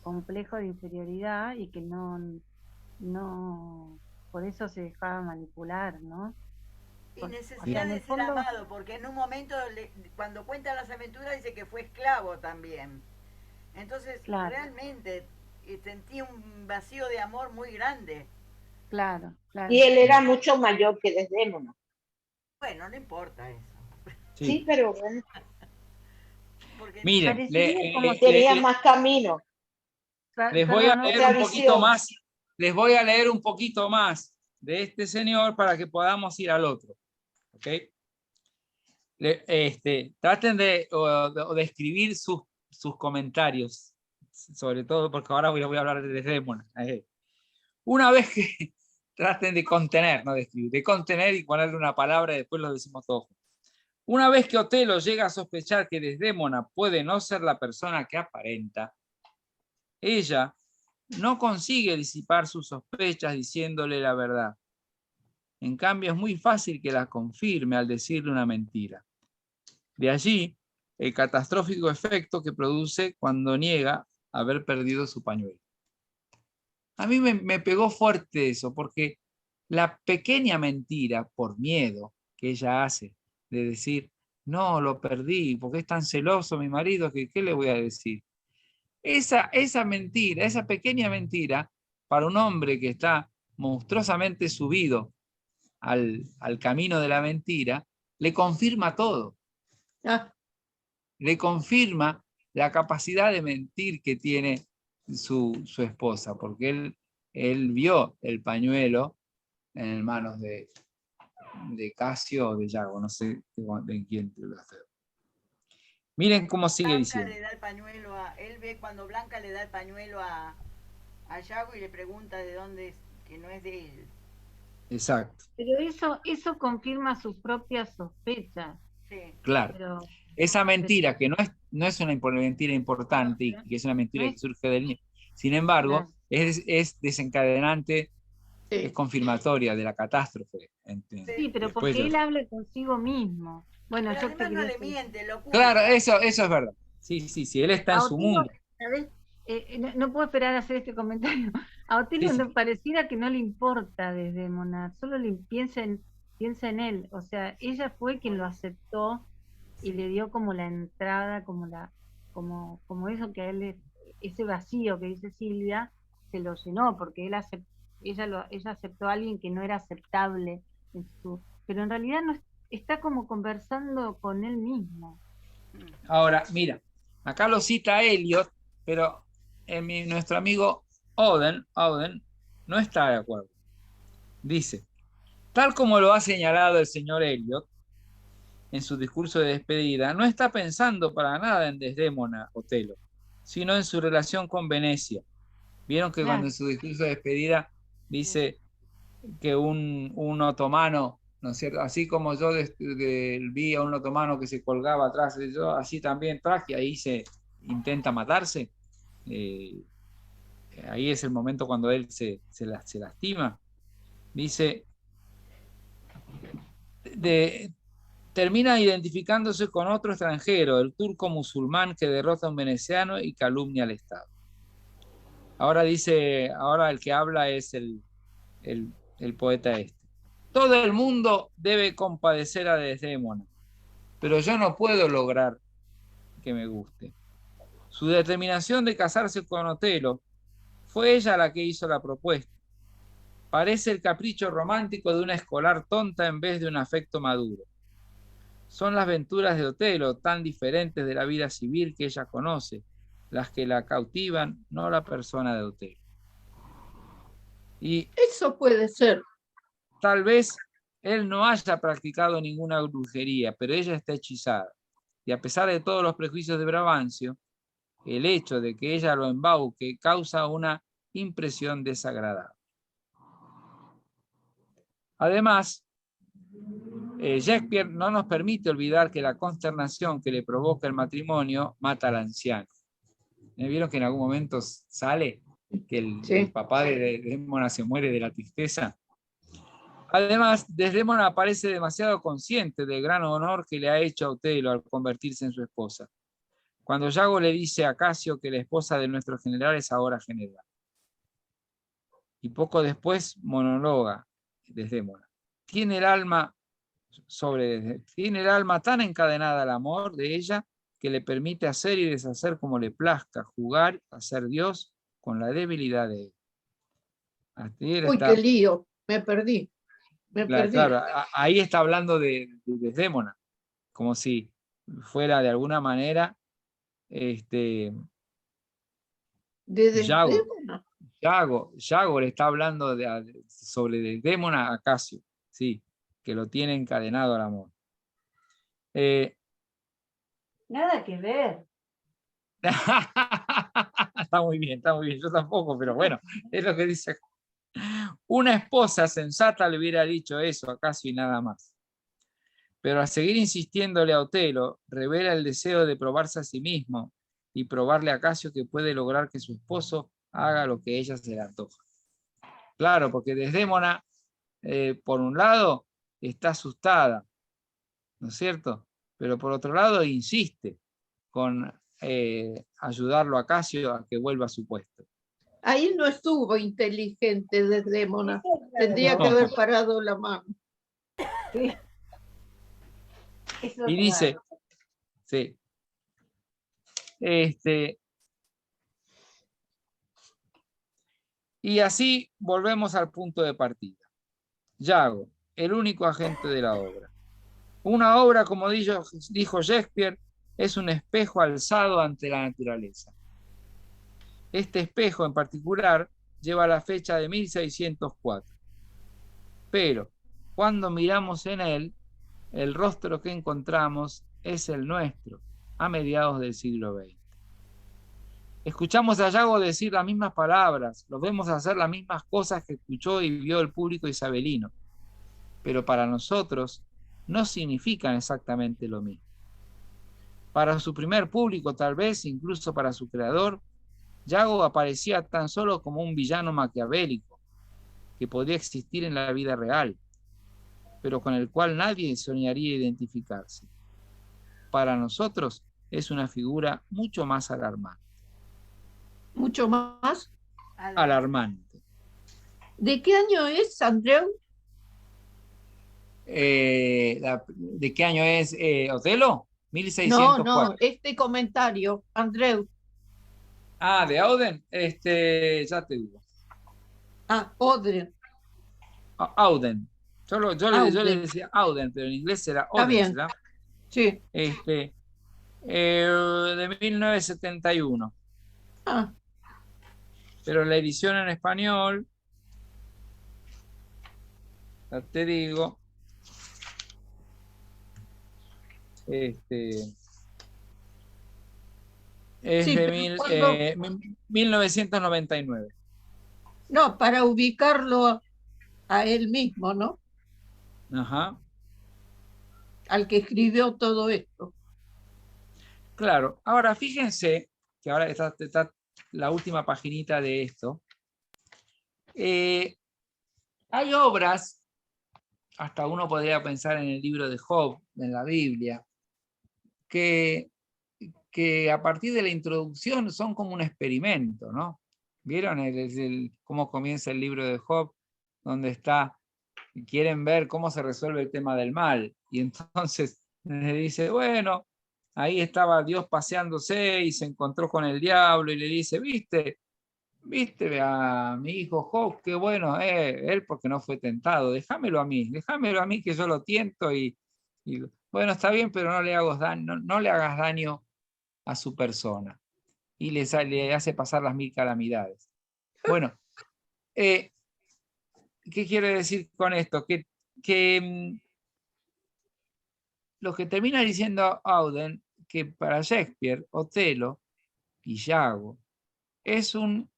complejo de inferioridad y que no, por eso se dejaba manipular, ¿no? Y O sea, necesidad en de el ser fondo, amado, porque en un momento, cuando cuenta las aventuras, dice que fue esclavo también. Entonces, claro, realmente sentí un vacío de amor muy grande. claro, Y claro. él era mucho mayor que Desdémona. Bueno, no importa eso. Sí, Sí. pero bueno, Porque Miren, Parecería como si, tenía más camino, les voy a perdón, leer otra un poquito visión. más, les voy a leer un poquito más de este señor para que podamos ir al otro. ¿Ok? Traten de escribir sus comentarios, sobre todo porque ahora voy a hablar de Desdémona. Una vez que traten de contener, no de escribir, de contener y ponerle una palabra y después lo decimos todos. Una vez que Otelo llega a sospechar que Desdémona puede no ser la persona que aparenta, ella no consigue disipar sus sospechas diciéndole la verdad. En cambio, es muy fácil que la confirme al decirle una mentira. De allí el catastrófico efecto que produce cuando niega haber perdido su pañuelo. A mí me pegó fuerte eso, porque la pequeña mentira, por miedo que ella hace, de decir, no, lo perdí, porque es tan celoso mi marido, que ¿qué le voy a decir? Esa mentira, esa pequeña mentira, para un hombre que está monstruosamente subido al camino de la mentira, le confirma todo. Ah, Le confirma la capacidad de mentir que tiene su esposa, porque él vio el pañuelo en manos de Casio o de Yago, no sé de quién te lo hace. Miren cómo sigue diciendo. Le da el pañuelo él ve cuando Blanca le da el pañuelo a Yago y le pregunta de dónde es, que no es de él. Exacto. Pero eso confirma sus propias sospechas. Sí. Claro. Pero, esa mentira, que no es una mentira importante y que es una mentira que surge del niño, sin embargo, es desencadenante, sí. es confirmatoria de la catástrofe. Sí, pero porque él habla consigo mismo. Bueno, pero yo te no le miente, lo oculta. Claro, eso es verdad. Sí, él está en su mundo. ¿Sabes? No puedo esperar a hacer este comentario. A Otelio no pareciera que no le importa Desdémona, solo piensa en él. O sea, ella fue quien lo aceptó y le dio como la entrada, como eso que a él, ese vacío que dice Silvia, se lo llenó, porque ella aceptó a alguien que no era aceptable pero en realidad no está como conversando con él mismo. Ahora, mira, acá lo cita Eliot, pero nuestro amigo Auden no está de acuerdo. Dice, tal como lo ha señalado el señor Eliot en su discurso de despedida, no está pensando para nada en Desdémona Otelo, sino en su relación con Venecia. Vieron que cuando en su discurso de despedida dice que un otomano, ¿no es cierto? Así como yo vi a un otomano que se colgaba atrás de yo, así también traje, ahí se intenta matarse. Ahí es el momento cuando él se lastima. Dice, termina identificándose con otro extranjero, el turco musulmán que derrota a un veneciano y calumnia al Estado. Ahora el que habla es el poeta este. Todo el mundo debe compadecer a Desdémona, pero yo no puedo lograr que me guste. Su determinación de casarse con Otelo fue ella la que hizo la propuesta. Parece el capricho romántico de una escolar tonta en vez de un afecto maduro. Son las aventuras de Otelo, tan diferentes de la vida civil que ella conoce, las que la cautivan, no la persona de Otelo. Y eso puede ser. Tal vez él no haya practicado ninguna brujería, pero ella está hechizada. Y a pesar de todos los prejuicios de Brabancio, el hecho de que ella lo embauque causa una impresión desagradable. Además, Shakespeare no nos permite olvidar que la consternación que le provoca el matrimonio mata al anciano. ¿Vieron que en algún momento sale que el papá de Desdémona se muere de la tristeza? Además, Desdémona parece demasiado consciente del gran honor que le ha hecho a Otelo al convertirse en su esposa. Cuando Yago le dice a Casio que la esposa de nuestro general es ahora general. Y poco después monologa Desdémona. Tiene el alma tan encadenada al amor de ella que le permite hacer y deshacer como le plazca, jugar, hacer Dios con la debilidad de él. Uy, qué lío, me perdí. Claro, ahí está hablando de Desdémona, como si fuera de alguna manera Yago le está hablando sobre Desdémona a Casio, sí, que lo tiene encadenado al amor. Nada que ver. Está muy bien, yo tampoco, pero bueno, es lo que dice. Una esposa sensata le hubiera dicho eso a Casio y nada más. Pero al seguir insistiéndole a Otelo, revela el deseo de probarse a sí mismo y probarle a Casio que puede lograr que su esposo haga lo que ella se le antoja. Claro, porque Desdémona por un lado, está asustada, ¿no es cierto? Pero por otro lado, insiste con ayudarlo a Casio a que vuelva a su puesto. Ahí no estuvo inteligente Desdémona. Tendría que haber parado la mano. Sí. Y dice, sí, y así volvemos al punto de partida. Yago, el único agente de la obra. Una obra, como dijo Shakespeare, es un espejo alzado ante la naturaleza. Este espejo en particular lleva la fecha de 1604. Pero cuando miramos en él, el rostro que encontramos es el nuestro, a mediados del siglo XX. Escuchamos a Yago decir las mismas palabras, los vemos hacer las mismas cosas que escuchó y vio el público isabelino, pero para nosotros no significan exactamente lo mismo. Para su primer público, tal vez, incluso para su creador, Yago aparecía tan solo como un villano maquiavélico que podía existir en la vida real, pero con el cual nadie soñaría identificarse. Para nosotros es una figura mucho más alarmante. ¿Mucho más? Alarmante. ¿De qué año es, Andreu? ¿De qué año es Otelo? 1604. No, este comentario, Andreu. Ah, de Auden, ya te digo. Auden. Auden. Yo Auden. le decía Auden, pero en inglés era Está Auden. bien. ¿Será? Sí. De 1971. Pero la edición en español, ya te digo, es Sí, de 1999. No, para ubicarlo a él mismo, ¿no? Ajá. Al que escribió todo esto. Claro. Ahora, fíjense que ahora está la última paginita de esto. Hay obras, hasta uno podría pensar en el libro de Job, en la Biblia, que a partir de la introducción son como un experimento, ¿no? ¿Vieron cómo comienza el libro de Job? Donde quieren ver cómo se resuelve el tema del mal. Y entonces le dice, bueno, ahí estaba Dios paseándose y se encontró con el diablo y le dice, ¿viste a mi hijo Job? Qué bueno, él porque no fue tentado, déjamelo a mí que yo lo tiento y bueno, está bien, pero no le hagas daño a su persona. Y le hace pasar las 1000 calamidades. Bueno, ¿qué quiere decir con esto? Que lo que termina diciendo Auden, que para Shakespeare, Otelo y Yago es un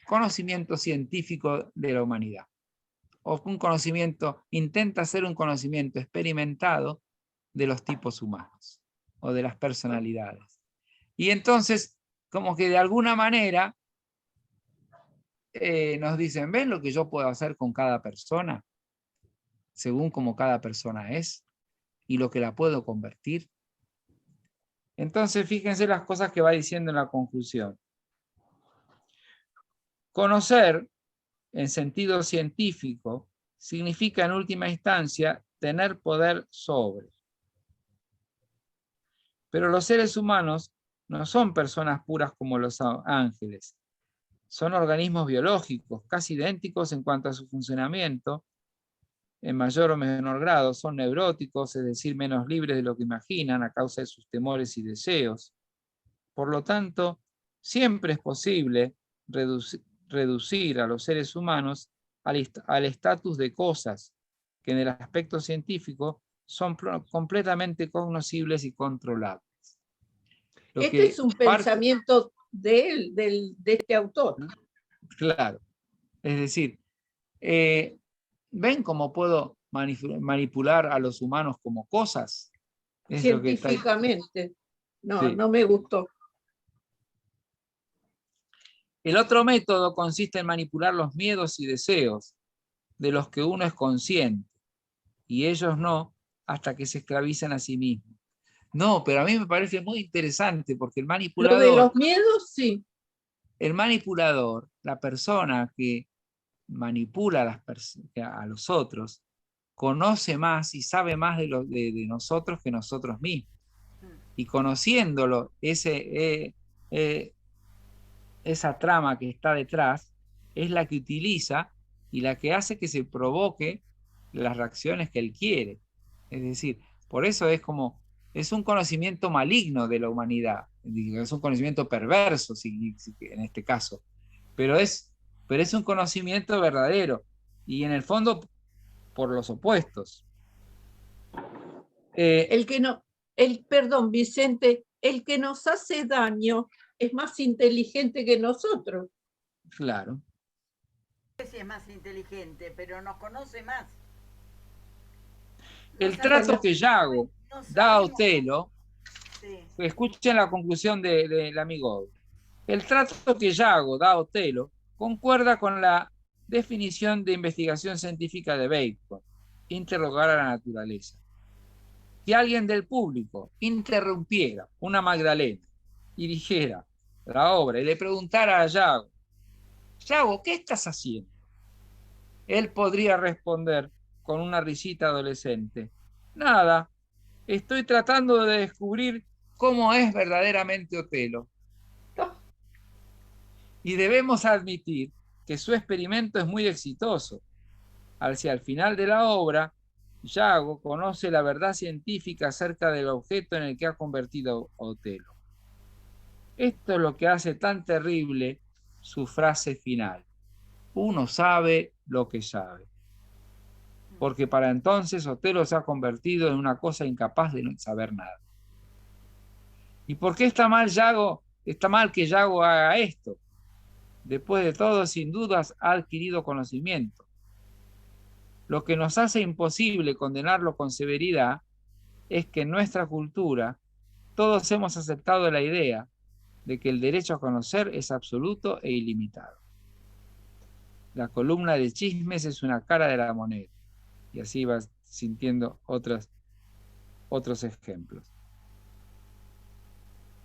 conocimiento científico de la humanidad. O intenta ser un conocimiento experimentado de los tipos humanos o de las personalidades. Y entonces, como que de alguna manera nos dicen, ¿ven lo que yo puedo hacer con cada persona? Según como cada persona es y lo que la puedo convertir. Entonces, fíjense las cosas que va diciendo en la conclusión. Conocer, en sentido científico, significa en última instancia tener poder sobre. Pero los seres humanos no son personas puras como los ángeles. Son organismos biológicos, casi idénticos en cuanto a su funcionamiento, en mayor o menor grado. Son neuróticos, es decir, menos libres de lo que imaginan a causa de sus temores y deseos. Por lo tanto, siempre es posible reducir a los seres humanos al estatus de cosas que en el aspecto científico son completamente cognoscibles y controlables. Este es un pensamiento de él, de este autor. Claro. Es decir, ¿ven cómo puedo manipular a los humanos como cosas? Es científicamente. No, sí. No me gustó. El otro método consiste en manipular los miedos y deseos, de los que uno es consciente, y ellos no, hasta que se esclavizan a sí mismos. No, pero a mí me parece muy interesante, porque el manipulador... Lo de los miedos, sí. El manipulador, la persona que manipula a los otros, conoce más y sabe más de nosotros que nosotros mismos. Y conociéndolo, esa trama que está detrás, es la que utiliza y la que hace que se provoque las reacciones que él quiere. Es decir, por eso es un conocimiento maligno de la humanidad, es un conocimiento perverso en este caso, pero es un conocimiento verdadero y en el fondo por los opuestos. Perdón, Vicente, el que nos hace daño es más inteligente que nosotros. Claro. No sé si es más inteligente, pero nos conoce más. El trato que Yago da a Otelo, escuchen la conclusión del amigo. El trato que Yago da a Otelo concuerda con la definición de investigación científica de Bacon, interrogar a la naturaleza. Que alguien del público interrumpiera una Magdalena y dijera la obra y le preguntara a Yago, Yago, ¿qué estás haciendo? Él podría responder con una risita adolescente, nada, estoy tratando de descubrir cómo es verdaderamente Otelo. Y debemos admitir que su experimento es muy exitoso. Hacia el final de la obra, Yago conoce la verdad científica acerca del objeto en el que ha convertido a Otelo. Esto es lo que hace tan terrible su frase final. Uno sabe lo que sabe. Porque para entonces Otelo se ha convertido en una cosa incapaz de no saber nada. ¿Y por qué está mal Yago? Está mal que Yago haga esto. Después de todo, sin dudas, ha adquirido conocimiento. Lo que nos hace imposible condenarlo con severidad es que en nuestra cultura todos hemos aceptado la idea de que el derecho a conocer es absoluto e ilimitado. La columna de chismes es una cara de la moneda. Y así vas sintiendo otros ejemplos.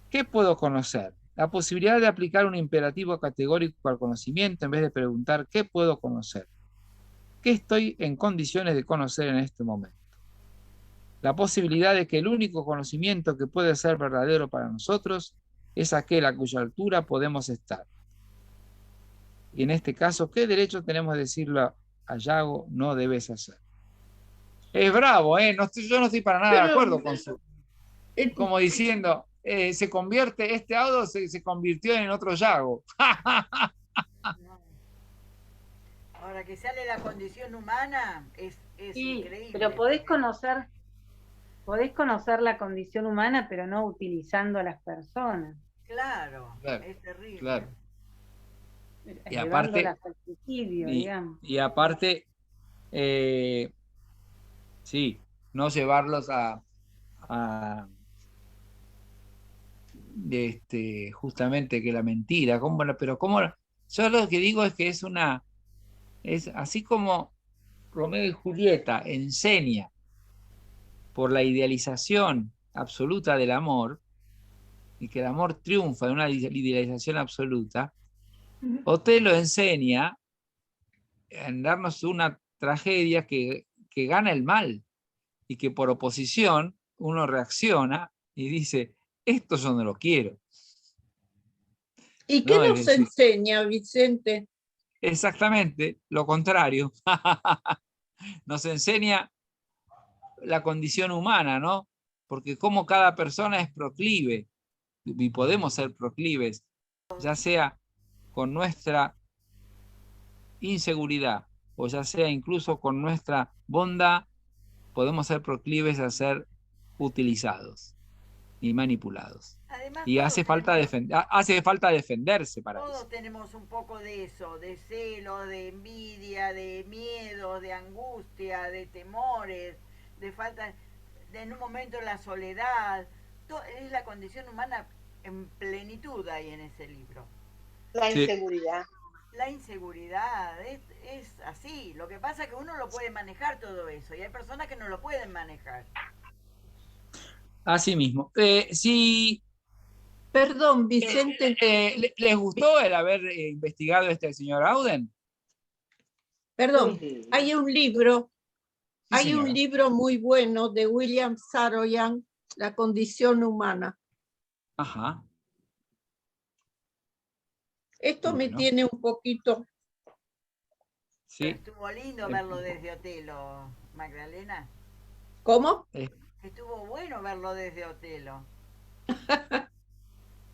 ¿Qué puedo conocer? La posibilidad de aplicar un imperativo categórico al conocimiento en vez de preguntar ¿qué puedo conocer? ¿Qué estoy en condiciones de conocer en este momento? La posibilidad de que el único conocimiento que puede ser verdadero para nosotros es aquel a cuya altura podemos estar. Y en este caso, ¿qué derecho tenemos de decirlo a Yago no debes hacer? Es bravo, ¿eh? Yo no estoy para nada de acuerdo con su... Como diciendo, este auto se convirtió en otro Yago. Ahora que sale la condición humana, es sí, increíble. Pero podés conocer la condición humana, pero no utilizando a las personas. Claro, es terrible. Claro. Y aparte, al suicidio, digamos. Y aparte, sí, no llevarlos justamente que la mentira, pero cómo, yo lo que digo es que es así como Romeo y Julieta enseña por la idealización absoluta del amor, y que el amor triunfa de una idealización absoluta, Otelo enseña en darnos una tragedia que gana el mal, y que por oposición uno reacciona y dice, esto yo no lo quiero. ¿Y qué nos enseña, Vicente? Exactamente lo contrario. Nos enseña la condición humana, ¿no? Porque como cada persona es proclive, y podemos ser proclives, ya sea con nuestra inseguridad, o ya sea incluso con nuestra bondad, podemos ser proclives a ser utilizados y manipulados. Además, y hace falta defenderse para todos eso. Todos tenemos un poco de eso, de celo, de envidia, de miedo, de angustia, de temores, de falta, en un momento la soledad. Es la condición humana en plenitud ahí en ese libro. La inseguridad. La inseguridad es así. Lo que pasa es que uno lo puede manejar todo eso y hay personas que no lo pueden manejar. Así mismo. Si Perdón, Vicente. ¿les gustó el haber investigado el señor Auden? Perdón, Sí. hay un libro, Sí, hay un señora. libro muy bueno de William Saroyan, La condición humana. Ajá. Esto me Bueno, tiene un poquito. sí. Estuvo lindo verlo desde Otelo, Magdalena. ¿Cómo? Estuvo bueno verlo desde Otelo.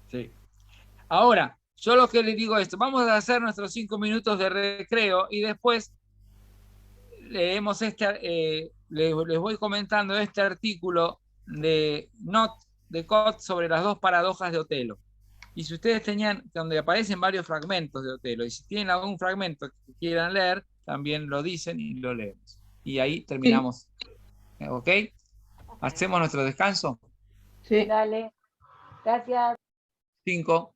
Sí. Ahora, yo lo que le digo es esto, vamos a hacer nuestros 5 minutos de recreo y después leemos les voy comentando este artículo de Cott sobre las dos paradojas de Otelo. Y si ustedes tenían, donde aparecen varios fragmentos de Otelo, y si tienen algún fragmento que quieran leer, también lo dicen y lo leemos. Y ahí terminamos. Sí. ¿Ok? ¿Hacemos nuestro descanso? Sí. Dale. Gracias. 5.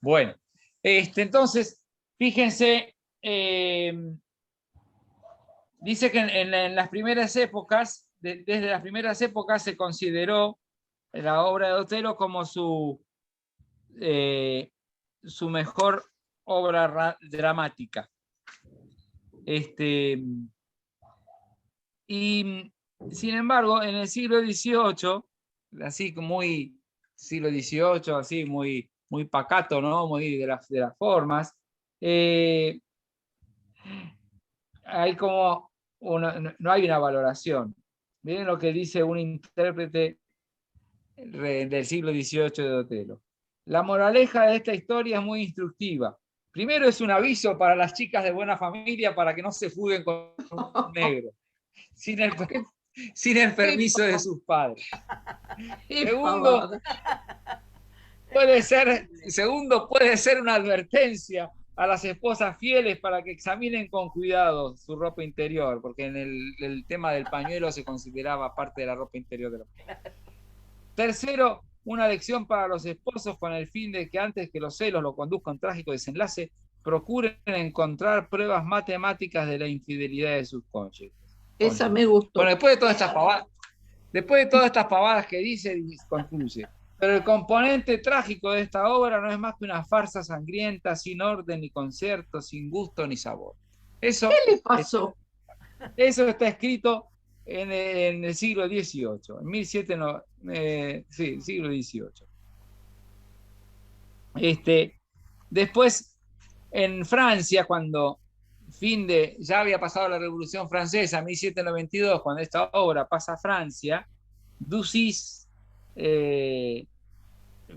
Bueno, entonces, fíjense, dice que en las primeras épocas, desde las primeras épocas se consideró la obra de Otelo como su mejor obra dramática. Y sin embargo, en el siglo XVIII, así muy siglo XVIII, así muy pacato, ¿no? Muy de las formas, hay como no hay una valoración. Miren lo que dice un intérprete del siglo XVIII de Otelo. La moraleja de esta historia es muy instructiva. Primero, es un aviso para las chicas de buena familia para que no se fuguen con un negro, sin el permiso de sus padres. Segundo, puede ser una advertencia a las esposas fieles para que examinen con cuidado su ropa interior, porque en el tema del pañuelo se consideraba parte de la ropa interior de la mujer. Tercero, una lección para los esposos con el fin de que antes que los celos lo conduzcan a un trágico desenlace, procuren encontrar pruebas matemáticas de la infidelidad de sus cónyuges. Esa me gustó. Bueno, después de todas estas pavadas que dice, concluye. Pero el componente trágico de esta obra no es más que una farsa sangrienta, sin orden ni concierto, sin gusto ni sabor. Eso, ¿Qué le pasó? Eso está escrito en el siglo XVIII, en 1700, sí, siglo XVIII. Después, en Francia, cuando ya había pasado la Revolución Francesa, 1792, cuando esta obra pasa a Francia, Ducis,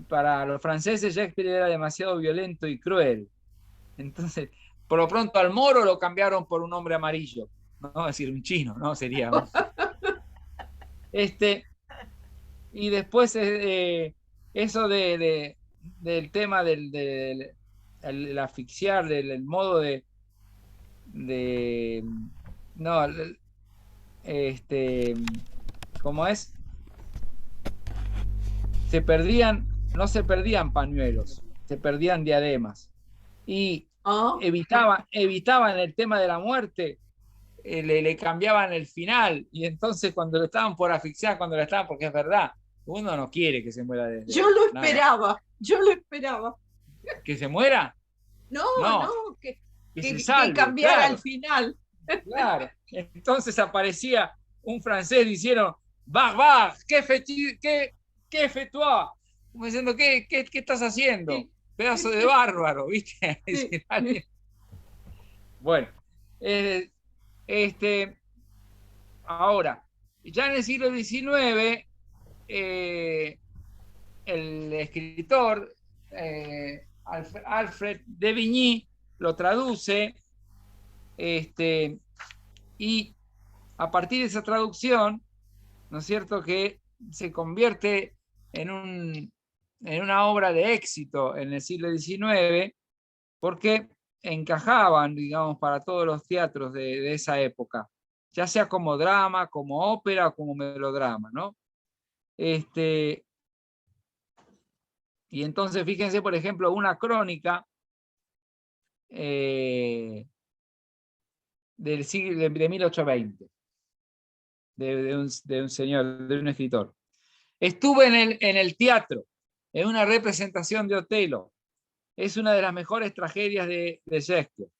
para los franceses Shakespeare era demasiado violento y cruel. Entonces, por lo pronto al moro lo cambiaron por un hombre amarillo, ¿no? Es decir, un chino, ¿no? Sería. Y después eso del tema el asfixiar, del modo no, ¿cómo es? No se perdían pañuelos, se perdían diademas. Y evitaban el tema de la muerte, le cambiaban el final, y entonces cuando lo estaban por asfixiar, porque es verdad, uno no quiere que se muera yo lo esperaba. ¿Que se muera? No, que se salve, cambiara claro, al final. Claro. Entonces aparecía un francés diciendo, va, ¿qué fait toi? Como diciendo, ¿qué estás haciendo? Sí. Pedazo de bárbaro, ¿viste? Sí. Bueno, ahora, ya en el siglo XIX, el escritor Alfred de Vigny lo traduce, y a partir de esa traducción, ¿no es cierto?, que se convierte en una obra de éxito en el siglo XIX, porque encajaban, digamos, para todos los teatros de esa época, ya sea como drama, como ópera o como melodrama, ¿no? Y entonces fíjense, por ejemplo, una crónica del siglo de 1820, de un señor, de un escritor. Estuve en el teatro, en una representación de Otelo. Es una de las mejores tragedias de Shakespeare.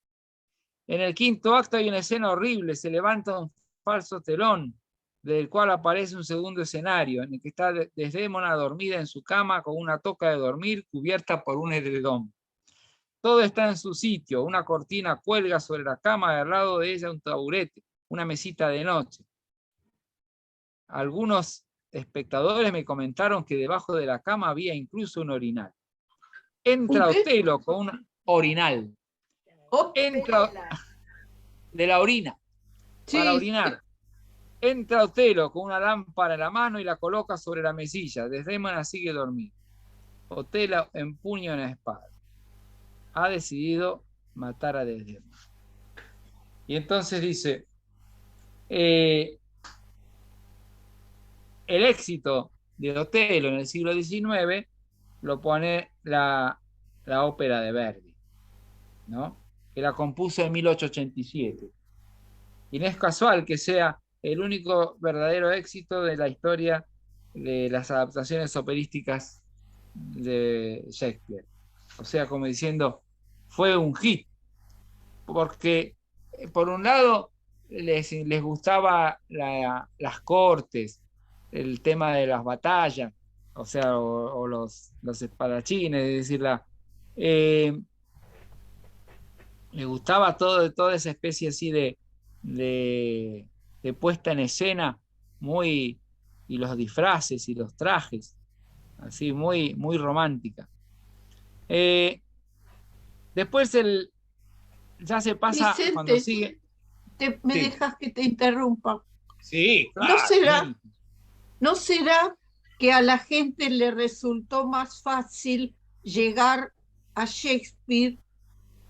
En el quinto acto hay una escena horrible, se levanta un falso telón, del cual aparece un segundo escenario, en el que está Desdémona dormida en su cama con una toca de dormir cubierta por un edredón. Todo está en su sitio, una cortina cuelga sobre la cama, al lado de ella un taburete, una mesita de noche. Algunos espectadores me comentaron que debajo de la cama había incluso un orinal. Entra Otelo con un orinal. Entra de la orina, para orinar. Entra Otelo con una lámpara en la mano y la coloca sobre la mesilla. Desdémona sigue dormida. Otelo empuña una espada. Ha decidido matar a Desdémona. Y entonces dice, el éxito de Otelo en el siglo XIX lo pone la ópera de Verdi, ¿no? Que la compuso en 1887. Y no es casual que sea el único verdadero éxito de la historia de las adaptaciones operísticas de Shakespeare. O sea, como diciendo, fue un hit, porque por un lado les gustaba las cortes, el tema de las batallas, o sea, o los espadachines, es decir, les gustaba toda esa especie así de puesta en escena, y los disfraces y los trajes, así muy, muy romántica. Después ya se pasa. Vicente, cuando sigue. ¿Me dejas que te interrumpa? Sí, claro. ¿No será que a la gente le resultó más fácil llegar a Shakespeare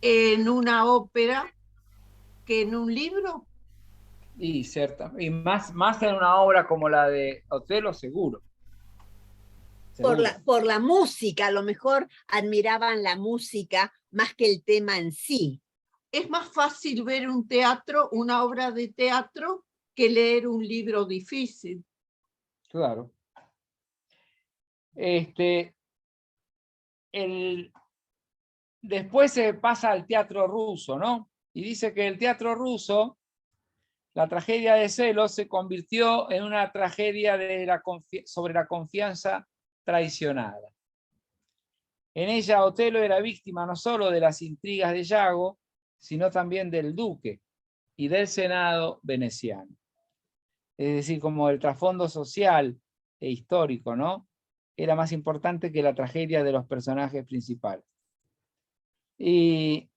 en una ópera que en un libro? Y cierta, y más en una obra como la de Otelo, seguro. Por la música, a lo mejor admiraban la música más que el tema en sí. Es más fácil ver una obra de teatro, que leer un libro difícil. Claro. Después se pasa al teatro ruso, ¿no? Y dice que el teatro ruso, la tragedia de Celos, se convirtió en una tragedia sobre la confianza traicionada. En ella Otelo era víctima no solo de las intrigas de Yago, sino también del duque y del senado veneciano. Es decir, como el trasfondo social e histórico, ¿no? Era más importante que la tragedia de los personajes principales. Y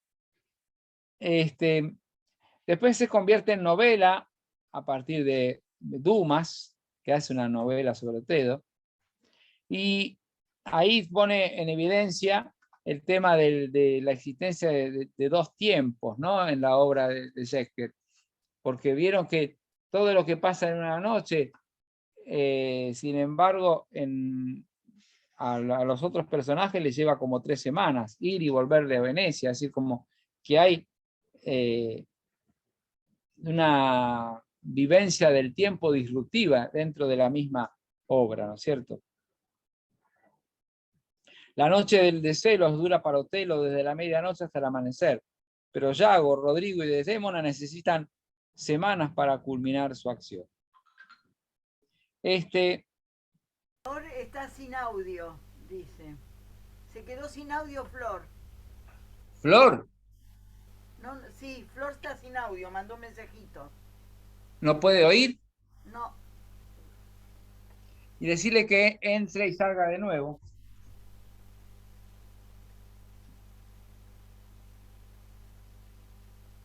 después se convierte en novela a partir de Dumas, que hace una novela sobre Otelo, y ahí pone en evidencia el tema de la existencia de dos tiempos, ¿no? En la obra de Shakespeare, porque vieron que todo lo que pasa en una noche, sin embargo, a los otros personajes les lleva como 3 semanas, ir y volver de Venecia, así como que hay una vivencia del tiempo disruptiva dentro de la misma obra, ¿no es cierto? La noche de Celos dura para Otelo desde la medianoche hasta el amanecer, pero Yago, Rodrigo y Desdémona necesitan semanas para culminar su acción. Flor está sin audio, dice. Se quedó sin audio Flor. ¿Flor? No, sí, Flor está sin audio, mandó un mensajito. ¿No puede oír? No. Y decirle que entre y salga de nuevo.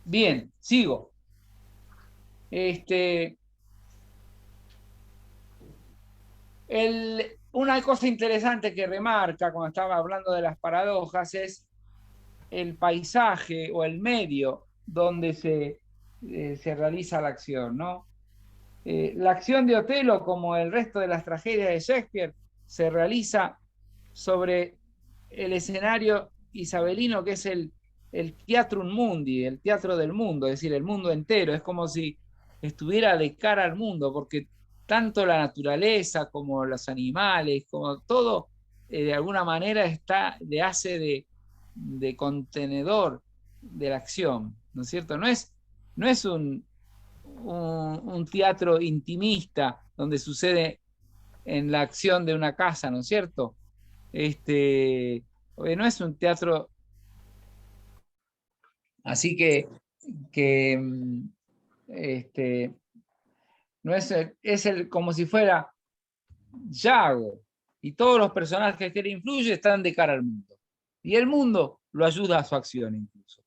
Bien, sigo. Una cosa interesante que remarca cuando estaba hablando de las paradojas es el paisaje o el medio donde se realiza la acción, ¿no? La acción de Otelo, como el resto de las tragedias de Shakespeare, se realiza sobre el escenario isabelino, que es el Theatrum Mundi, el teatro del mundo, es decir, el mundo entero. Es como si estuviera de cara al mundo, porque tanto la naturaleza como los animales, como todo, de alguna manera le hace de contenedor de la acción, ¿no es cierto? No es un teatro intimista donde sucede en la acción de una casa, ¿no es cierto? No es un teatro así que no es como si fuera Yago, y todos los personajes que le influye están de cara al mundo. Y el mundo lo ayuda a su acción incluso.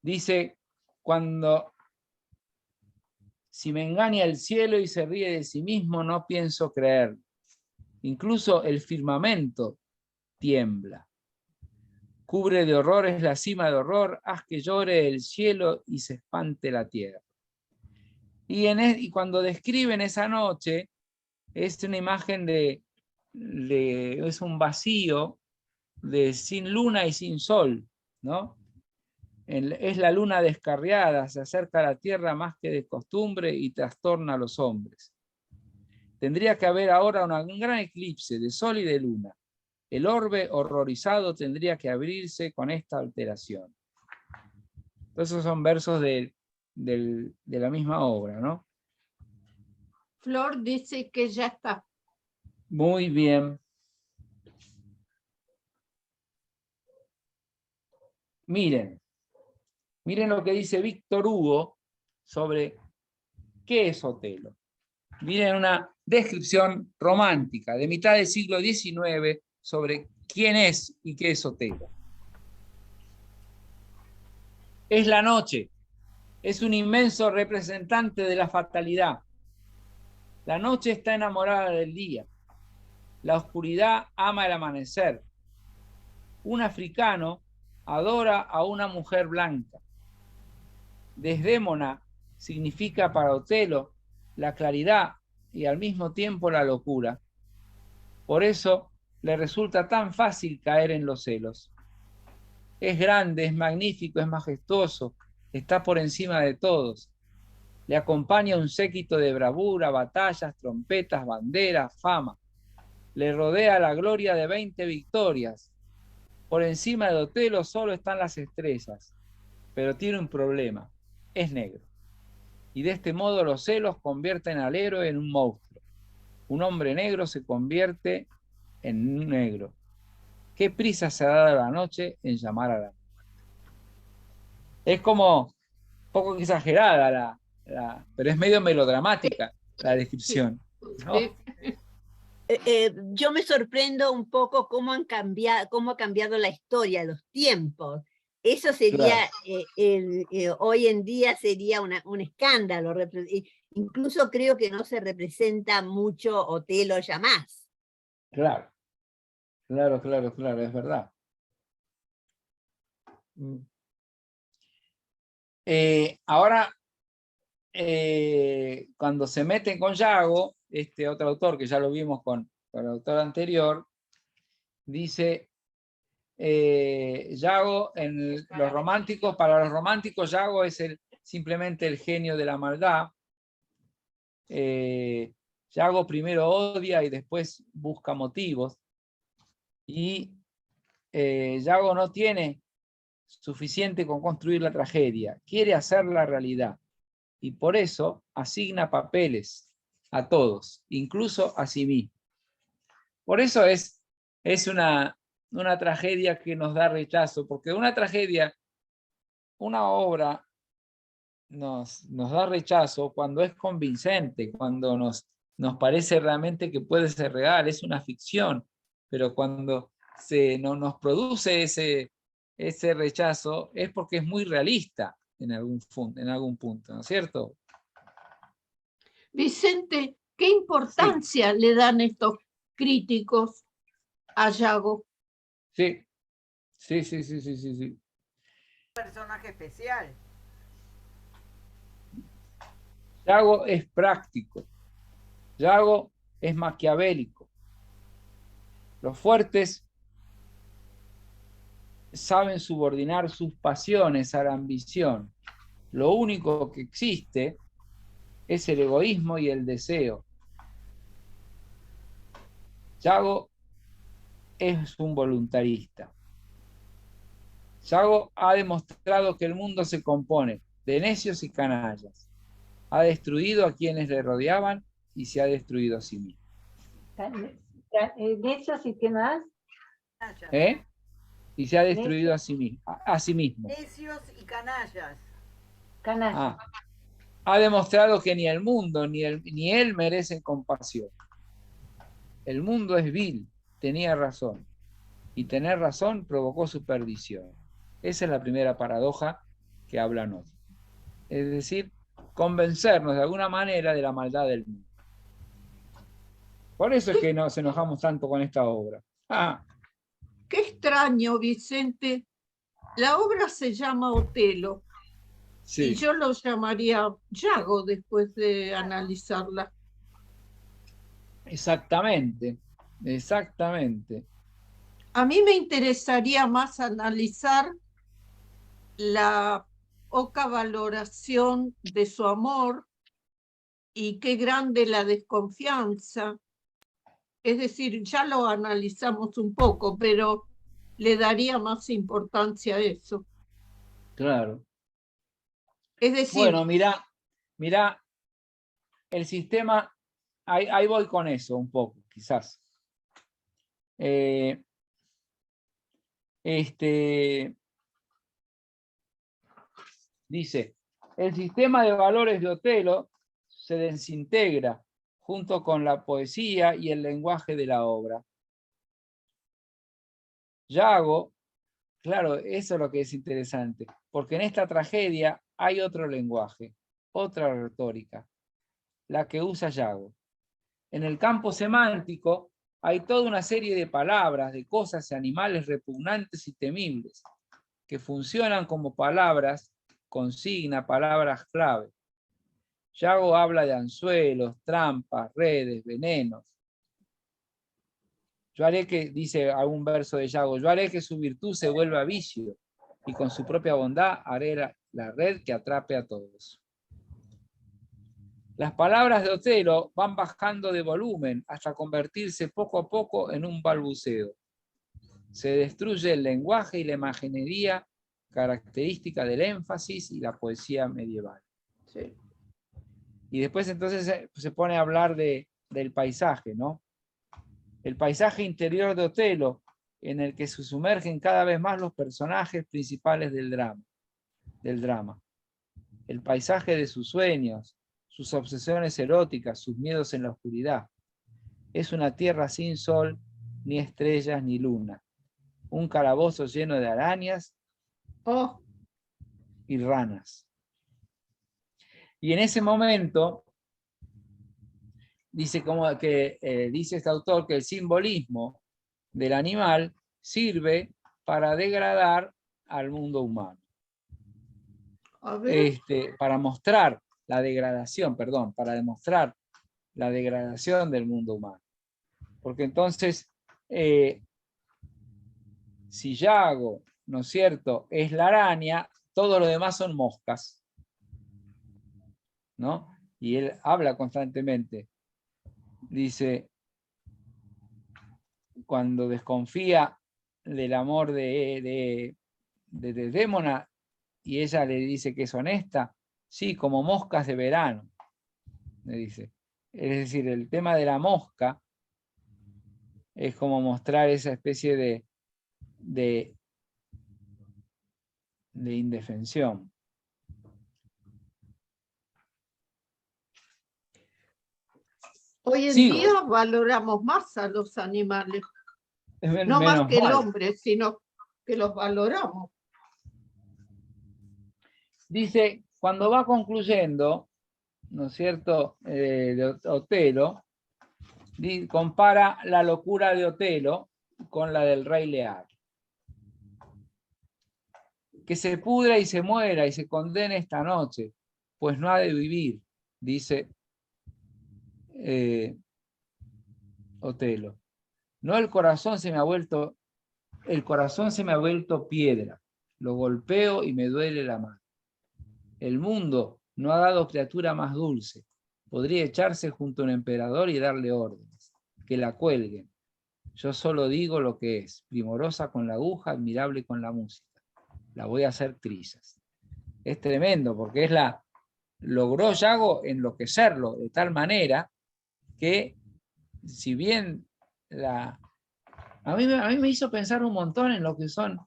Dice, si me engaña el cielo y se ríe de sí mismo, no pienso creer. Incluso el firmamento tiembla. Cubre de horrores la cima de horror, haz que llore el cielo y se espante la tierra. Y cuando describen esa noche, es una imagen es un vacío sin luna y sin sol, ¿no? Es la luna descarriada, se acerca a la tierra más que de costumbre y trastorna a los hombres. Tendría que haber ahora un gran eclipse de sol y de luna. El orbe horrorizado tendría que abrirse con esta alteración. Esos son versos de la misma obra, ¿no? Flor dice que ya está. Muy bien. Miren lo que dice Víctor Hugo sobre qué es Otelo. Miren una descripción romántica de mitad del siglo XIX sobre quién es y qué es Otelo. Es la noche, es un inmenso representante de la fatalidad. La noche está enamorada del día. La oscuridad ama el amanecer. Un africano adora a una mujer blanca. Desdémona significa para Otelo la claridad y al mismo tiempo la locura. Por eso le resulta tan fácil caer en los celos. Es grande, es magnífico, es majestuoso, está por encima de todos. Le acompaña un séquito de bravura, batallas, trompetas, banderas, fama. Le rodea la gloria de 20 victorias. Por encima de Otelo solo están las estrellas, pero tiene un problema, es negro. Y de este modo los celos convierten al héroe en un monstruo. Un hombre negro se convierte en un negro. ¿Qué prisa se ha dado la noche en llamar a la muerte? Es como un poco exagerada, pero es medio melodramática la descripción, ¿no? Yo me sorprendo un poco cómo ha cambiado la historia, los tiempos. Eso sería, claro. Hoy en día sería un escándalo. Incluso creo que no se representa mucho Otelo ya más. Claro, es verdad. Ahora, cuando se meten con Yago, este otro autor que ya lo vimos con el autor anterior, dice, Yago, los románticos, para los románticos Yago es simplemente el genio de la maldad. Yago primero odia y después busca motivos. Y Yago no tiene suficiente con construir la tragedia, quiere hacerla realidad. Y por eso asigna papeles a todos, incluso a sí mismo. Por eso es una tragedia que nos da rechazo, porque una tragedia, una obra, nos da rechazo cuando es convincente, cuando nos parece realmente que puede ser real, es una ficción, pero cuando nos produce ese rechazo es porque es muy realista en algún punto, ¿no es cierto? Vicente, ¿qué importancia le dan estos críticos a Yago? Sí. Personaje especial. Yago es práctico. Yago es maquiavélico. Los fuertes saben subordinar sus pasiones a la ambición. Lo único que existe es el egoísmo y el deseo. Yago es un voluntarista. Yago ha demostrado que el mundo se compone de necios y canallas. Ha destruido a quienes le rodeaban y se ha destruido a sí mismo. ¿Necios y qué más? ¿Eh? Y se ha destruido a sí mismo. Necios y canallas. Canallas. Ha demostrado que ni el mundo ni él merecen compasión. El mundo es vil, tenía razón. Y tener razón provocó su perdición. Esa es la primera paradoja que habla Noé. Es decir, convencernos de alguna manera de la maldad del mundo. Por eso es que nos enojamos tanto con esta obra. Qué extraño, Vicente. La obra se llama Otelo. Sí. Y yo lo llamaría Yago después de analizarla. Exactamente, exactamente. A mí me interesaría más analizar la poca valoración de su amor y qué grande la desconfianza. Es decir, ya lo analizamos un poco, pero le daría más importancia a eso. Claro. Es decir... Bueno, mirá, el sistema, ahí voy con eso un poco, quizás. Dice, el sistema de valores de Otelo se desintegra junto con la poesía y el lenguaje de la obra. Yago, claro, eso es lo que es interesante, porque en esta tragedia hay otro lenguaje, otra retórica, la que usa Yago. En el campo semántico hay toda una serie de palabras, de cosas y animales repugnantes y temibles, que funcionan como palabras, consigna, palabras clave. Yago habla de anzuelos, trampas, redes, venenos. Yo haré que, dice algún verso de Yago, yo haré que su virtud se vuelva vicio, y con su propia bondad haré la red que atrape a todos. Las palabras de Otelo van bajando de volumen hasta convertirse poco a poco en un balbuceo. Se destruye el lenguaje y la imaginería característica del énfasis y la poesía medieval. Sí. Y después entonces se pone a hablar del paisaje, ¿no? El paisaje interior de Otelo, en el que se sumergen cada vez más los personajes principales del drama. El paisaje de sus sueños, sus obsesiones eróticas, sus miedos en la oscuridad. Es una tierra sin sol, ni estrellas, ni luna. Un calabozo lleno de arañas y ranas. Y en ese momento, dice este autor que el simbolismo del animal sirve para degradar al mundo humano. Para mostrar la degradación, para demostrar la degradación del mundo humano. Porque entonces, si Yago, ¿no es cierto?, es la araña, todo lo demás son moscas, ¿no? Y él habla constantemente. Dice, cuando desconfía del amor de Desdémona y ella le dice que es honesta, sí, como moscas de verano, le dice. Es decir, el tema de la mosca es como mostrar esa especie de indefensión. Hoy en día valoramos más a los animales, no más que el hombre, sino que los valoramos. Dice, cuando va concluyendo, ¿no es cierto?, de Otelo, compara la locura de Otelo con la del Rey Lear. Que se pudra y se muera y se condene esta noche, pues no ha de vivir, dice Otelo. No, el corazón se me ha vuelto piedra. Lo golpeo y me duele la mano. El mundo no ha dado criatura más dulce. Podría echarse junto a un emperador y darle órdenes. Que la cuelguen. Yo solo digo lo que es. Primorosa con la aguja, admirable con la música. La voy a hacer trizas. Es tremendo porque logró Yago enloquecerlo de tal manera que, si bien a mí me hizo pensar un montón en lo que son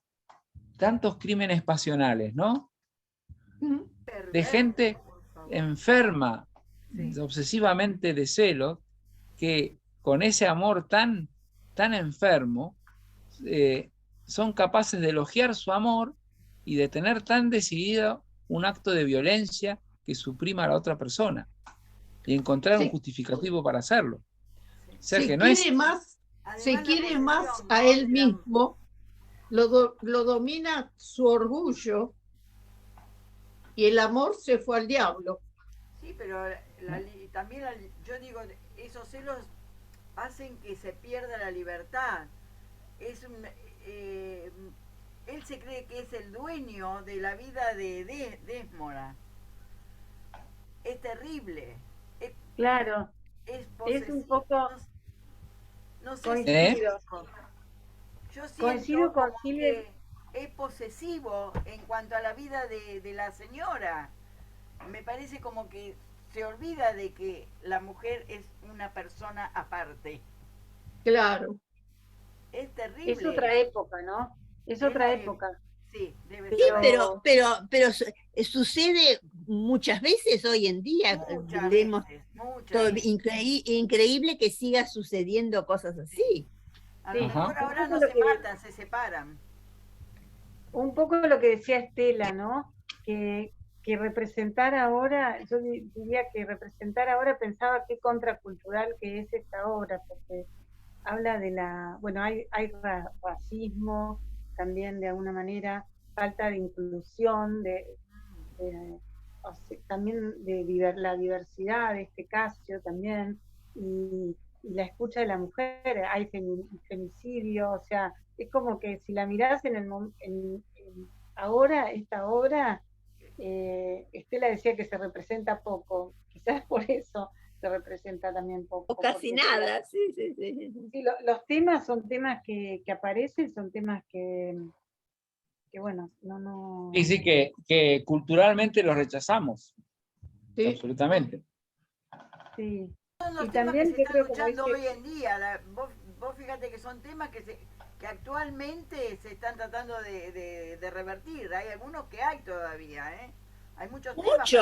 tantos crímenes pasionales, ¿no? De gente enferma, obsesivamente de celos, que con ese amor tan enfermo, son capaces de elogiar su amor y de tener tan decidido un acto de violencia que suprima a la otra persona y encontrar un justificativo para hacerlo. O sea, se que no quiere es... más, se quiere más a él mismo, lo domina su orgullo y el amor se fue al diablo. Sí, pero también yo digo, esos celos hacen que se pierda la libertad. Él se cree que es el dueño de la vida de Desmora. Es terrible. Claro. Es un poco... No sé coincido. Yo siento Coincido con como Silvia. que es posesivo en cuanto a la vida de la señora. Me parece como que se olvida de que la mujer es una persona aparte. Claro. Es terrible. Es otra época, ¿no? Es otra época. Sí, debe Sí, ser. pero sucede muchas veces hoy en día. Increíble que siga sucediendo cosas así. A lo mejor ahora no se matan, se separan. Un poco lo que decía Estela, ¿no? Que representar ahora, yo diría que representar ahora, pensaba qué contracultural que es esta obra, porque habla de bueno, hay racismo, también de alguna manera, falta de inclusión, también de la diversidad de este Casio también, y la escucha de la mujer, hay femicidio, o sea, es como que si la mirás ahora, esta obra, Estela decía que se representa poco, quizás por eso se representa también poco. O casi nada, sí. Los temas son temas que aparecen, son temas que bueno, no... Y sí, que culturalmente los rechazamos. Sí. Absolutamente. Sí. Son los y temas también que se están luchando hoy en día. Vos fíjate que son temas que actualmente se están tratando de revertir. Hay algunos que hay todavía, ¿eh? Hay muchos temas.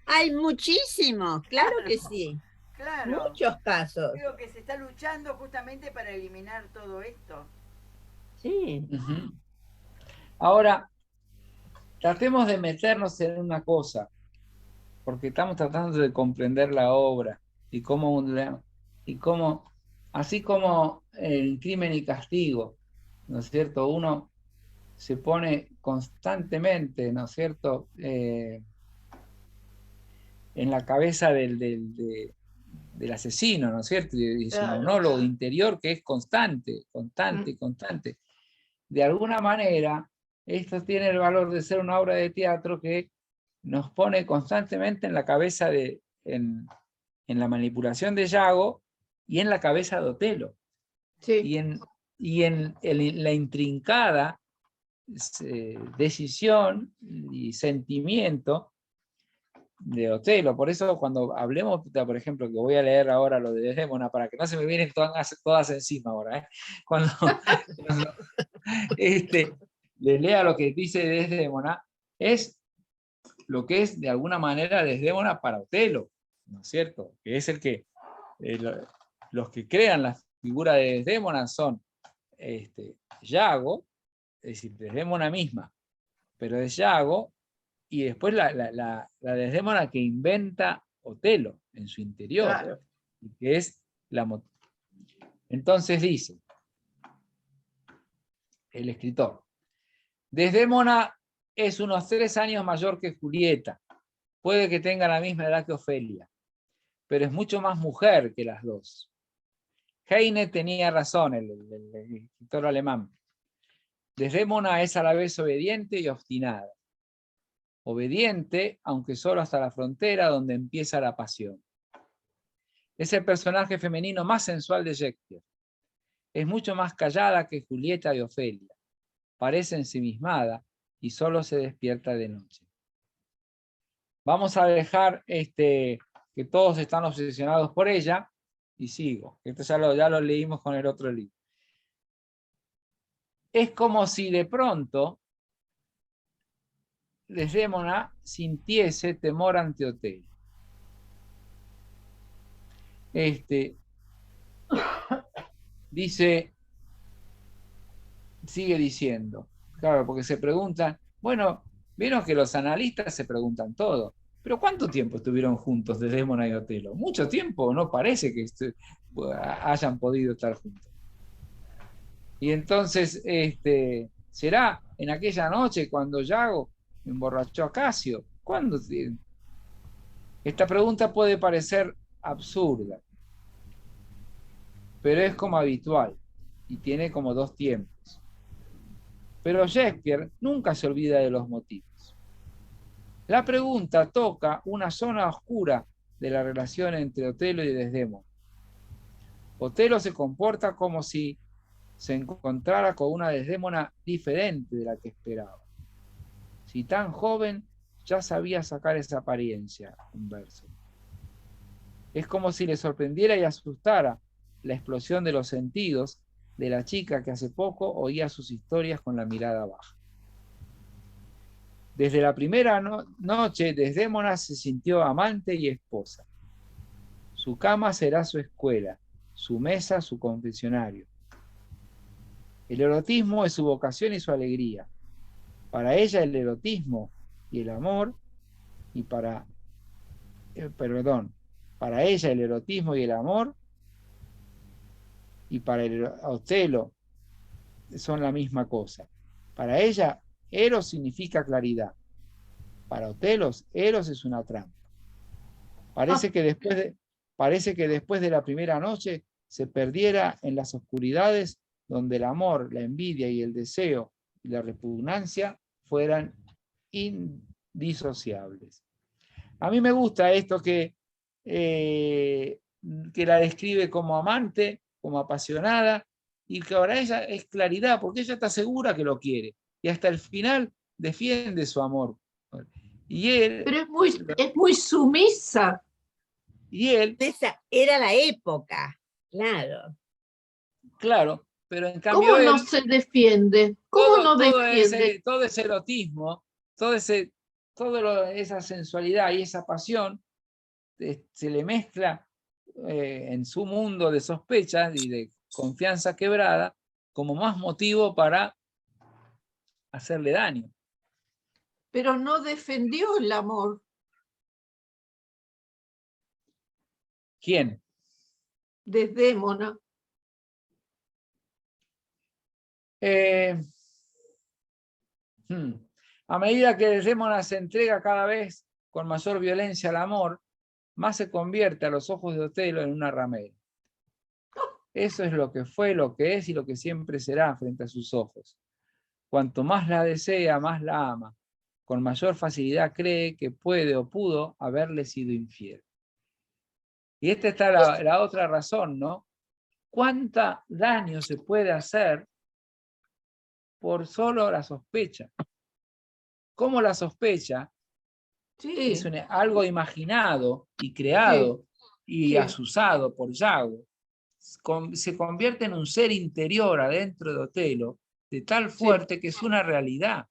Hay muchísimos, claro que sí. Claro. Muchos casos. Creo que se está luchando justamente para eliminar todo esto. Sí. Ahora, tratemos de meternos en una cosa, porque estamos tratando de comprender la obra y cómo así como en Crimen y Castigo, ¿no es cierto? Uno se pone constantemente, ¿no es cierto?, en la cabeza del asesino, ¿no es cierto? Y su monólogo interior que es constante. De alguna manera, esto tiene el valor de ser una obra de teatro que nos pone constantemente en la cabeza en la manipulación de Yago y en la cabeza de Otelo. Sí. Y en la intrincada decisión y sentimiento de Otelo. Por eso cuando hablemos, por ejemplo, que voy a leer ahora lo de Desdémona, para que no se me vienen todas encima ahora, cuando les lea lo que dice Desdémona, es lo que es de alguna manera Desdémona para Otelo, ¿no es cierto? Que es el que, los que crean la figura de Desdémona son Yago, es decir, Desdémona misma, pero es Yago, y después la Desdémona que inventa Otelo en su interior, claro. Que es Entonces dice el escritor: Desdémona es unos 3 años mayor que Julieta, puede que tenga la misma edad que Ofelia. pero es mucho más mujer que las dos. Heine tenía razón, el escritor alemán. Desdémona es a la vez obediente y obstinada. Obediente, aunque solo hasta la frontera donde empieza la pasión. Es el personaje femenino más sensual de Shakespeare. Es mucho más callada que Julieta de Ofelia. Parece ensimismada y solo se despierta de noche. Vamos a dejar que todos están obsesionados por ella y sigo. Esto ya lo leímos con el otro libro. Es como si de pronto Desdémona sintiese temor ante Otelo. Sigue diciendo, claro, porque se preguntan, bueno, vieron que los analistas se preguntan todo, pero ¿cuánto tiempo estuvieron juntos Desdémona y Otelo? Mucho tiempo, no parece que hayan podido estar juntos. Y entonces, ¿será en aquella noche cuando Yago emborrachó a Casio? ¿Cuándo? Esta pregunta puede parecer absurda, pero es como habitual y tiene como dos tiempos. Pero Shakespeare nunca se olvida de los motivos. La pregunta toca una zona oscura de la relación entre Otelo y Desdémona. Otelo se comporta como si se encontrara con una Desdémona diferente de la que esperaba. Si tan joven ya sabía sacar esa apariencia, un verso. Es como si le sorprendiera y asustara la explosión de los sentidos de la chica que hace poco oía sus historias con la mirada baja. Desde la primera noche, Desdémona se sintió amante y esposa. Su cama será su escuela, su mesa su confesionario. El erotismo es su vocación y su alegría. Para ella el erotismo y el amor, para ella el erotismo y el amor, y para el Otelo son la misma cosa. Para ella, Eros significa claridad. Para Otelo, Eros es una trampa. Parece que después de la primera noche se perdiera en las oscuridades donde el amor, la envidia y el deseo y la repugnancia fueran indisociables. A mí me gusta esto que la describe como amante, como apasionada, y que ahora ella es claridad, porque ella está segura que lo quiere, y hasta el final defiende su amor. Y él, pero es muy sumisa. Y él... Esa era la época, claro. Claro, pero en cambio ¿Cómo no se defiende? ¿Cómo no defiende? Todo ese erotismo, esa sensualidad y esa pasión se le mezcla en su mundo de sospechas y de confianza quebrada como más motivo para hacerle daño. Pero no defendió el amor. ¿Quién? Desdémona. A medida que Desdémona se entrega cada vez con mayor violencia al amor, más se convierte a los ojos de Otelo en una ramera. Eso es lo que fue, lo que es y lo que siempre será frente a sus ojos. Cuanto más la desea, más la ama. Con mayor facilidad cree que puede o pudo haberle sido infiel. Y esta está la otra razón, ¿no? ¿Cuánto daño se puede hacer por solo la sospecha? ¿Cómo la sospecha es algo imaginado y creado y asusado por Yago? Se convierte en un ser interior adentro de Otelo, de tal fuerte que es una realidad.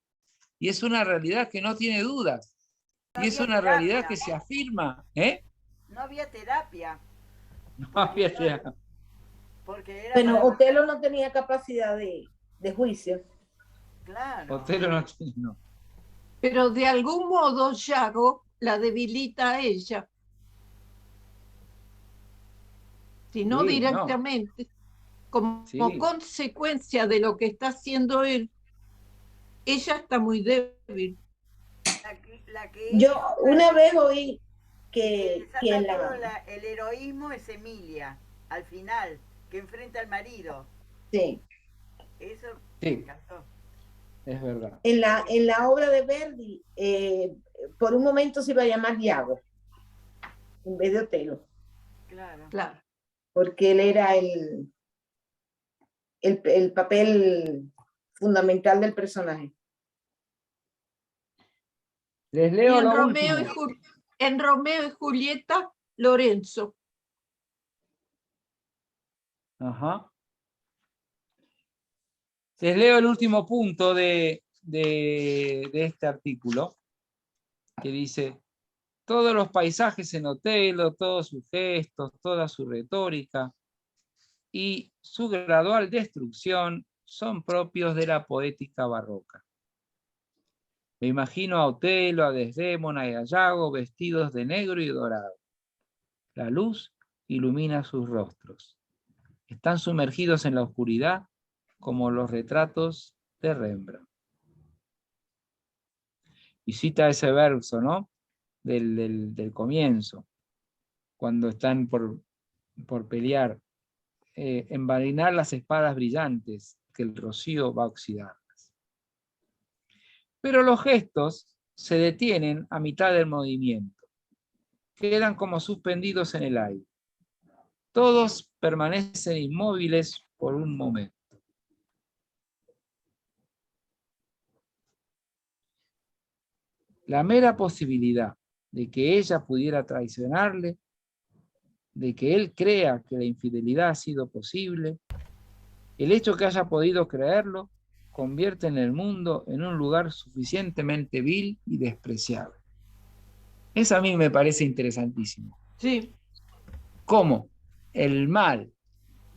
Y es una realidad que no tiene dudas. Y es una realidad que se afirma. No había terapia. No había terapia. Bueno, Otelo no tenía capacidad de juicio. Claro. Otelo no tiene, no. Pero de algún modo Yago la debilita a ella. Si no directamente, como consecuencia de lo que está haciendo él, ella está muy débil. Yo una vez oí El heroísmo es Emilia, al final, que enfrenta al marido. Sí. Eso sí, me encantó. es verdad. En la obra de Verdi, por un momento se iba a llamar Iago, en vez de Otelo. Claro. Claro. Porque él era el papel fundamental del personaje. Les Y leo en lo Romeo, último. en Romeo y Julieta, Lorenzo. Ajá. Les leo el último punto de este artículo, que dice: todos los paisajes en Otelo, todos sus gestos, toda su retórica y su gradual destrucción son propios de la poética barroca. Me imagino a Otelo, a Desdémona y a Yago vestidos de negro y dorado. La luz ilumina sus rostros. Están sumergidos en la oscuridad como los retratos de Rembrandt. Y cita ese verso, ¿no? Del comienzo, cuando están por pelear. Envainar las espadas brillantes, que el rocío va a oxidarlas. Pero los gestos se detienen a mitad del movimiento. Quedan como suspendidos en el aire. Todos permanecen inmóviles por un momento. La mera posibilidad de que ella pudiera traicionarle, de que él crea que la infidelidad ha sido posible, el hecho que haya podido creerlo, convierte en el mundo en un lugar suficientemente vil y despreciable. Eso a mí me parece interesantísimo. Sí. Cómo el mal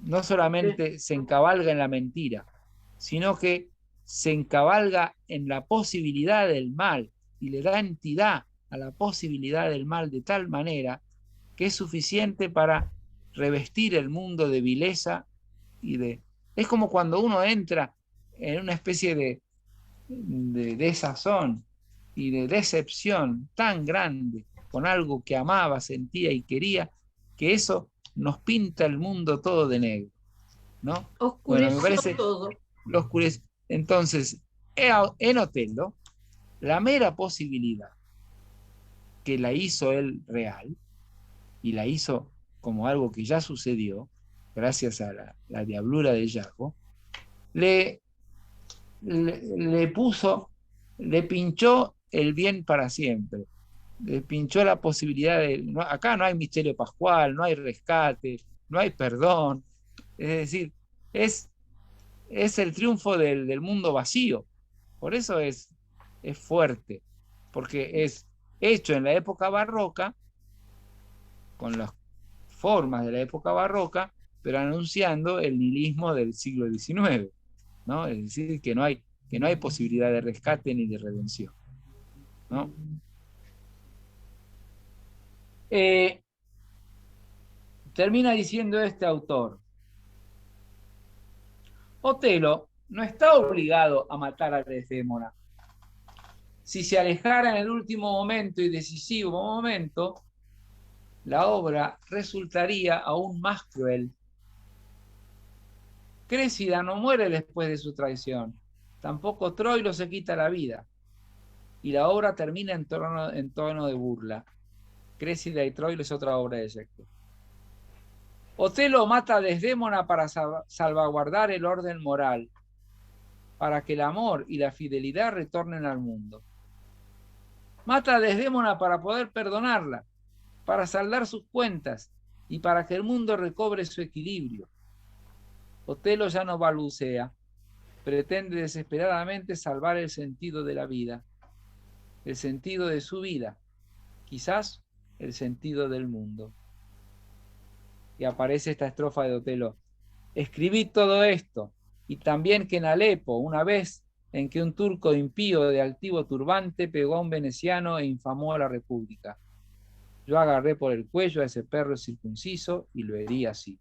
no solamente se encabalga en la mentira, sino que se encabalga en la posibilidad del mal y le da entidad a la posibilidad del mal de tal manera que es suficiente para revestir el mundo de vileza y de... Es como cuando uno entra en una especie de desazón y de decepción tan grande con algo que amaba, sentía y quería, que eso nos pinta el mundo todo de negro, ¿no? Oscureció bueno, me parece, todo. Lo oscurece. Entonces, en Otelo, la mera posibilidad que la hizo él real, y la hizo como algo que ya sucedió, gracias a la diablura de Yago, le pinchó el bien para siempre. Le pinchó la posibilidad de... acá no hay misterio pascual, no hay rescate, no hay perdón. Es decir, es el triunfo del mundo vacío. Por eso es fuerte, porque es hecho en la época barroca, con las formas de la época barroca, pero anunciando el nihilismo del siglo XIX, ¿no? Es decir, que no hay posibilidad de rescate ni de redención, ¿no? Termina diciendo este autor: Otelo no está obligado a matar a Desdémona. Si se alejara en el último momento y decisivo momento, la obra resultaría aún más cruel. Créssida no muere después de su traición, tampoco Troilo se quita la vida, y la obra termina en tono de burla. Créssida y Troilo es otra obra de Shakespeare. Otelo mata a Desdémona para salvaguardar el orden moral, para que el amor y la fidelidad retornen al mundo. Mata a Desdémona para poder perdonarla, para saldar sus cuentas y para que el mundo recobre su equilibrio. Otelo ya no balbucea, pretende desesperadamente salvar el sentido de la vida, el sentido de su vida, quizás el sentido del mundo. Y aparece esta estrofa de Otelo: escribí todo esto, y también que en Alepo, una vez en que un turco impío de altivo turbante pegó a un veneciano e infamó a la república. Yo agarré por el cuello a ese perro circunciso y lo herí así.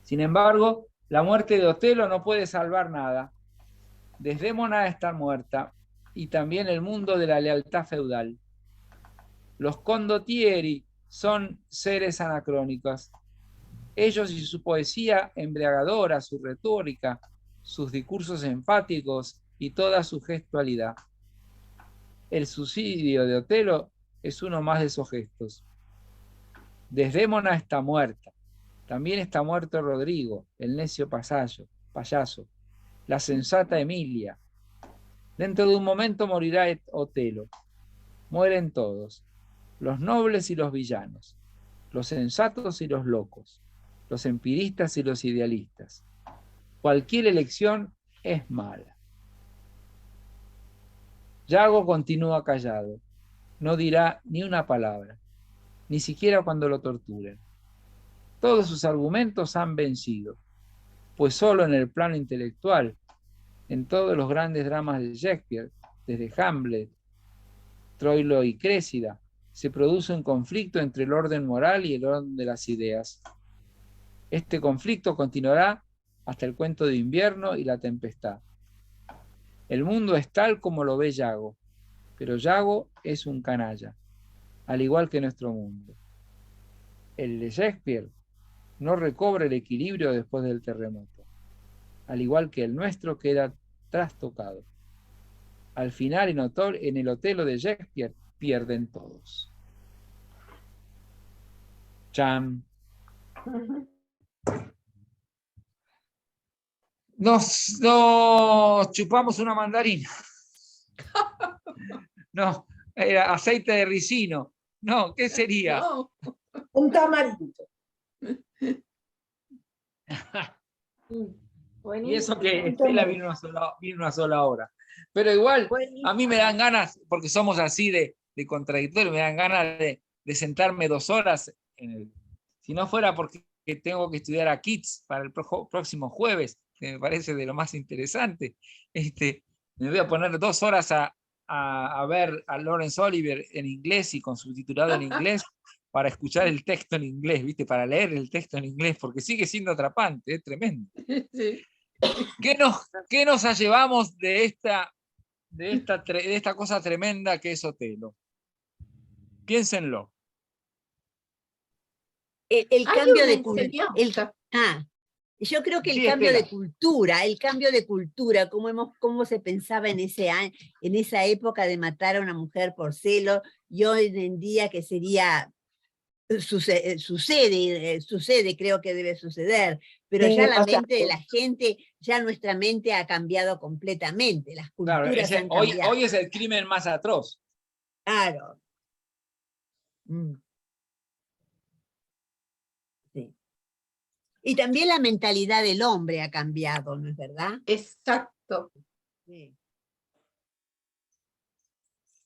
Sin embargo, la muerte de Otelo no puede salvar nada. Desdémona está muerta, y también el mundo de la lealtad feudal. Los condottieri son seres anacrónicos. Ellos y su poesía embriagadora, su retórica, sus discursos enfáticos y toda su gestualidad. El suicidio de Otelo es uno más de esos gestos. Desdémona está muerta. También está muerto Rodrigo, el necio payaso, la sensata Emilia. Dentro de un momento morirá Otelo. Mueren todos, los nobles y los villanos, los sensatos y los locos, los empiristas y los idealistas. Cualquier elección es mala. Yago continúa callado, no dirá ni una palabra, ni siquiera cuando lo torturen. Todos sus argumentos han vencido, pues solo en el plano intelectual, en todos los grandes dramas de Shakespeare, desde Hamlet, Troilo y Créssida, se produce un conflicto entre el orden moral y el orden de las ideas. Este conflicto continuará hasta el cuento de invierno y la tempestad. El mundo es tal como lo ve Yago, pero Yago es un canalla, al igual que nuestro mundo. El de Shakespeare no recobra el equilibrio después del terremoto, al igual que el nuestro queda trastocado. Al final, en el Otelo de Shakespeare, pierden todos. Chan. Nos chupamos una mandarina. No, era aceite de ricino. No, ¿qué sería? No, un tamarindo. Y eso que Estela vino una sola hora. Pero igual, a mí me dan ganas, porque somos así de contradictorios, me dan ganas de sentarme 2 horas. Si no fuera porque tengo que estudiar a Kids para el próximo jueves, que me parece de lo más interesante, me voy a poner 2 horas a ver a Laurence Olivier en inglés y con subtitulado en inglés para escuchar el texto en inglés, ¿viste? Para leer el texto en inglés, porque sigue siendo atrapante, es tremendo. Sí. ¿Qué nos llevamos de esta cosa tremenda que es Otelo? Piénsenlo. El cambio de cultura. Yo creo que Sí, el cambio Estela. de cultura, cómo se pensaba en esa época de matar a una mujer por celo, y hoy en día que sería, sucede, creo que debe suceder, pero ya la mente de la gente, ya nuestra mente ha cambiado completamente, las culturas han cambiado. Hoy es el crimen más atroz. Claro. Sí. Y también la mentalidad del hombre ha cambiado, ¿no es verdad? Exacto. Sí.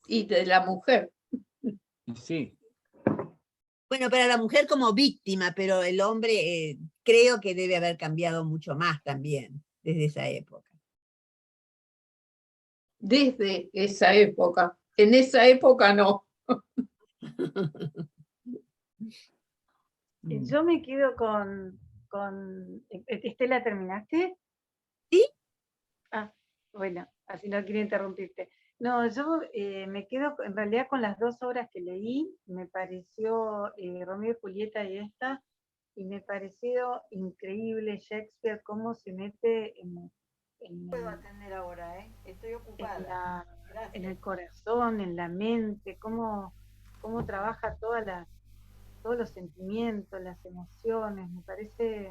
Y de la mujer. Sí. Bueno, para la mujer como víctima, pero el hombre creo que debe haber cambiado mucho más también desde esa época. Desde esa época. En esa época no. Yo me quedo con Estela, ¿terminaste? ¿Sí? Ah, bueno, así no quiero interrumpirte. No, yo me quedo en realidad con las 2 obras que leí. Me pareció Romeo y Julieta y esta, y me pareció increíble Shakespeare cómo se mete no puedo atender ahora, estoy ocupada. en el corazón, en la mente, cómo trabaja todos los sentimientos, las emociones. Me parece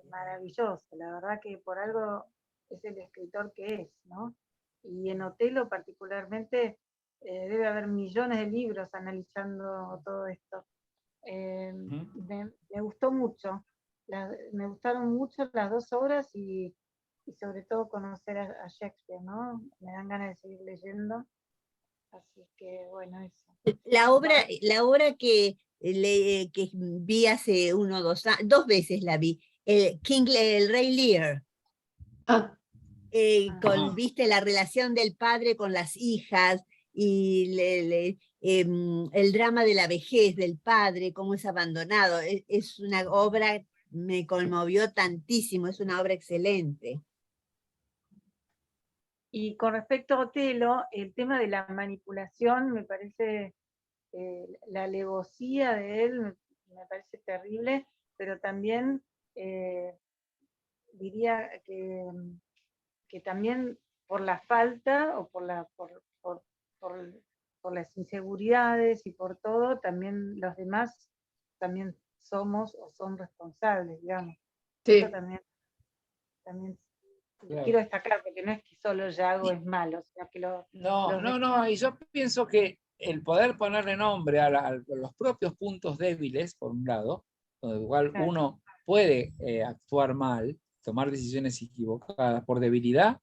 maravilloso. La verdad que por algo es el escritor que es, ¿no? Y en Otelo particularmente debe haber millones de libros analizando todo esto. Me gustó mucho, me gustaron mucho las 2 obras y sobre todo conocer a Shakespeare, ¿no? Me dan ganas de seguir leyendo, así que bueno, eso. La obra que vi hace 2 veces la vi, el Rey Lear. Viste la relación del padre con las hijas y el drama de la vejez del padre, cómo es abandonado. Es una obra, me conmovió tantísimo, es una obra excelente. Y con respecto a Otelo, el tema de la manipulación me parece, la alevosía de él me parece terrible, pero también diría que también por la falta o por las inseguridades y por todo, también los demás también somos o son responsables, digamos. Sí. Eso también Claro. quiero destacar, porque no es que solo Yago es malo, sino que No, y yo pienso que el poder ponerle nombre a los propios puntos débiles, por un lado, donde igual Claro. uno puede actuar mal, tomar decisiones equivocadas por debilidad,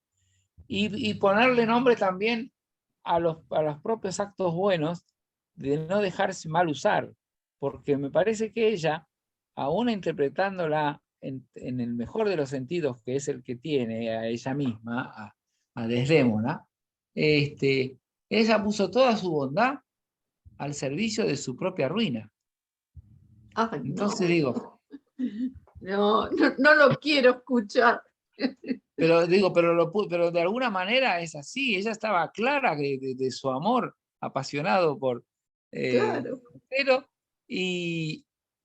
y ponerle nombre también a los propios actos buenos de no dejarse mal usar, porque me parece que ella, aún interpretándola en el mejor de los sentidos, que es el que tiene a ella misma, a Desdémona, ella puso toda su bondad al servicio de su propia ruina. Ay, Entonces no. digo, No lo quiero escuchar. pero de alguna manera es así, ella estaba clara de su amor apasionado por Claro. Otelo,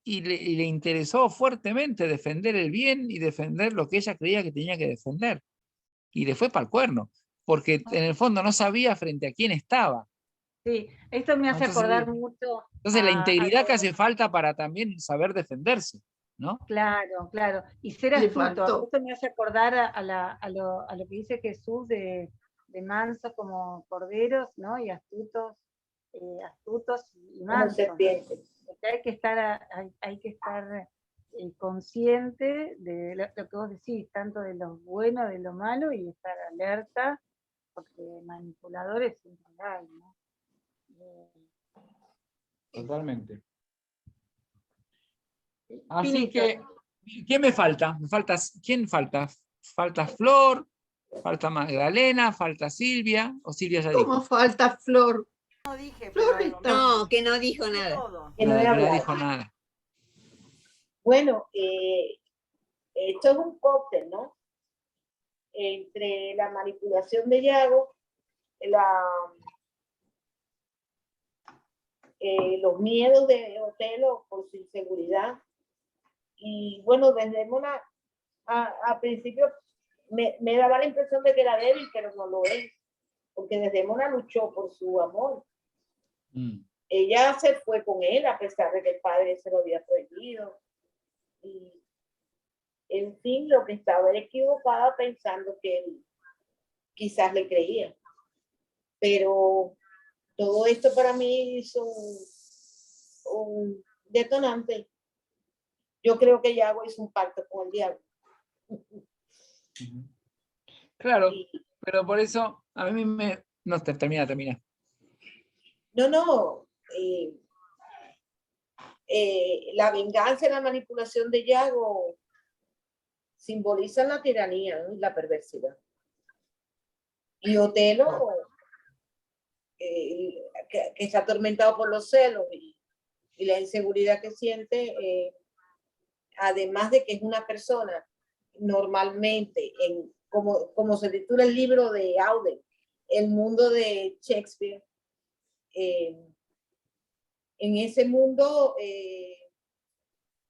y le interesó fuertemente defender el bien y defender lo que ella creía que tenía que defender. Y le fue para el cuerno, porque en el fondo no sabía frente a quién estaba. Sí, esto me hace acordar mucho Entonces la a integridad que lo- hace falta para también saber defenderse, ¿no? Claro, claro. Y ser Le astuto. faltó. Esto me hace acordar a lo que dice Jesús de mansos como corderos, ¿no? Y astutos y Como mansos. serpientes. Porque hay que estar consciente de lo que vos decís, tanto de lo bueno, de lo malo, y estar alerta, porque manipuladores siempre hay, ¿no? Totalmente. Así Finito. que, ¿quién me falta? ¿Quién falta? ¿Falta Flor? ¿Falta Magdalena? ¿Falta Silvia? ¿O Silvia ya dijo? ¿Cómo falta Flor? No dije, Flor pero está. No, que no dijo dije nada. todo. Que no he No hablado. dijo nada. Bueno, esto es un cóctel, ¿no? Entre la manipulación de Yago, los miedos de Otelo por su inseguridad. Y bueno, Desdémona a principio me daba la impresión de que era débil, pero no lo es, porque Desdémona luchó por su amor. Ella se fue con él a pesar de que el padre se lo había prohibido. Y en fin, lo que estaba era equivocada pensando que él quizás le creía. Pero todo esto para mí hizo un detonante. Yo creo que Yago hizo un pacto con el diablo. Claro, pero por eso a mí me... No, termina. No. La venganza y la manipulación de Yago simbolizan la tiranía, ¿no? Y la perversidad. Y Otelo, que está atormentado por los celos y la inseguridad que siente, además de que es una persona normalmente, como se titula el libro de Auden, El mundo de Shakespeare, en ese mundo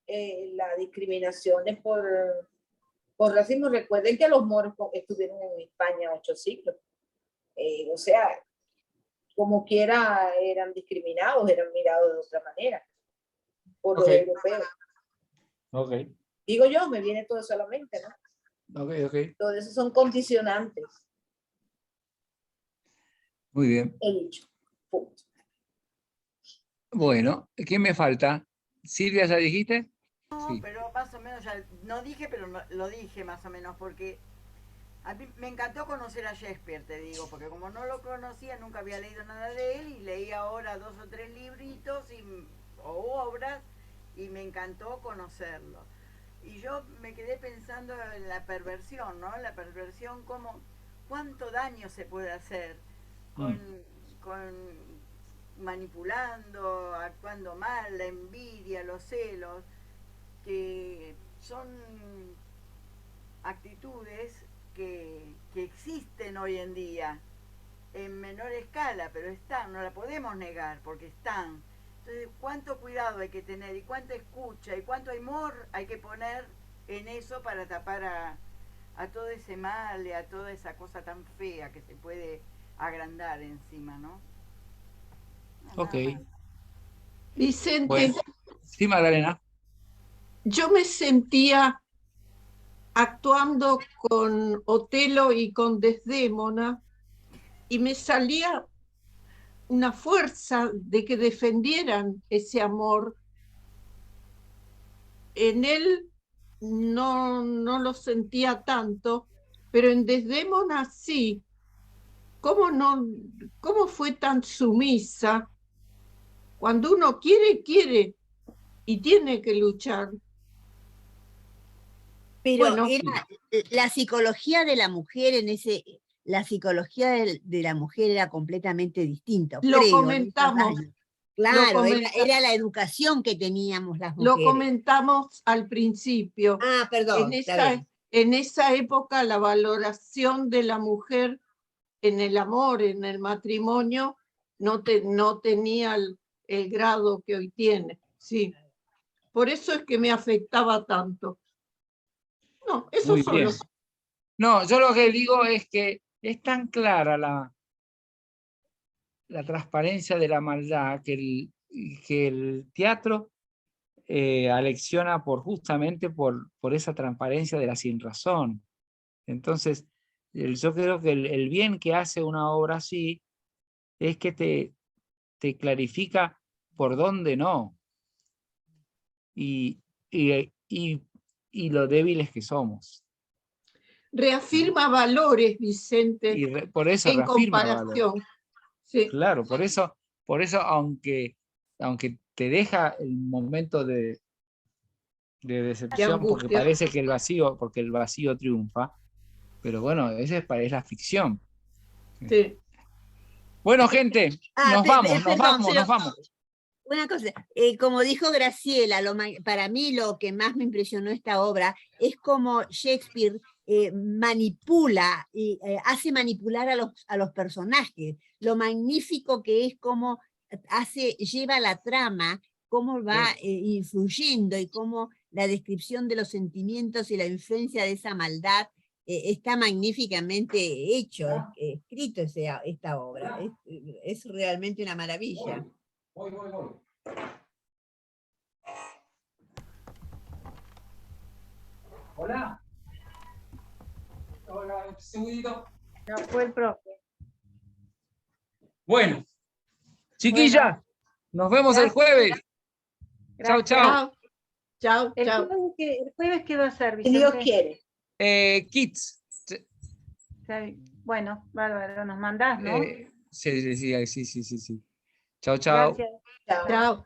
la discriminación es por racismo. Recuerden que los moros estuvieron en España 8 siglos. O sea, como quiera eran discriminados, eran mirados de otra manera por los europeos. Okay. Digo yo, me viene todo eso a la mente, ¿no? Okay. Todo eso son condicionantes. Muy bien. He dicho. Punto. Bueno, ¿quién me falta? ¿Silvia ya dijiste? No, Sí. pero más o menos ya no dije, pero lo dije más o menos, porque a mí me encantó conocer a Shakespeare, te digo, porque como no lo conocía, nunca había leído nada de él, y leí ahora 2 o 3 libritos o obras, y me encantó conocerlo. Y yo me quedé pensando en la perversión, ¿no? La perversión, cuánto daño se puede hacer con manipulando, actuando mal, la envidia, los celos, que son actitudes que existen hoy en día, en menor escala, pero están, no la podemos negar, porque están. Entonces, cuánto cuidado hay que tener, y cuánta escucha, y cuánto amor hay que poner en eso para tapar a todo ese mal, a toda esa cosa tan fea que se puede agrandar encima, ¿no? Ok. Vicente, Bueno, sí, Magdalena. yo me sentía actuando con Otelo y con Desdémona y me salía una fuerza de que defendieran ese amor. En él no lo sentía tanto, pero en Desdémona sí. ¿Cómo fue tan sumisa? Cuando uno quiere, quiere y tiene que luchar. Pero bueno, la psicología de la mujer la psicología de la mujer era completamente distinta, lo creo. comentamos. Claro, era la educación que teníamos las mujeres. Lo comentamos al principio. Ah, perdón. En esa época la valoración de la mujer en el amor, en el matrimonio, no tenía el grado que hoy tiene. Sí. Por eso es que me afectaba tanto. No, eso Muy solo. bien. No, yo lo que digo es que es tan clara la transparencia de la maldad que el teatro alecciona justamente por esa transparencia de la sinrazón. Entonces, yo creo que el bien que hace una obra así es que te clarifica por dónde no. Y lo débiles que somos. Reafirma valores, Vicente, Y por eso en comparación. Sí. Claro, por eso aunque te deja el momento de decepción, porque parece que el vacío triunfa, pero bueno, esa es la ficción. Sí. Bueno, gente, nos vamos. Una cosa, como dijo Graciela, para mí lo que más me impresionó esta obra es cómo Shakespeare manipula y hace manipular a los personajes, lo magnífico que es cómo lleva la trama, cómo va influyendo y cómo la descripción de los sentimientos y la influencia de esa maldad está magníficamente hecho, escrito esta obra, es realmente una maravilla. Voy. Hola. Hola, un segundito. No fue el profe. Bueno, chiquilla, nos vemos el jueves. Chao. ¿El jueves qué va a ser, Vicente? Si Dios quiere. Kids. Bueno, bárbaro, nos mandás, ¿no? Sí. Chao. Gracias. Chao.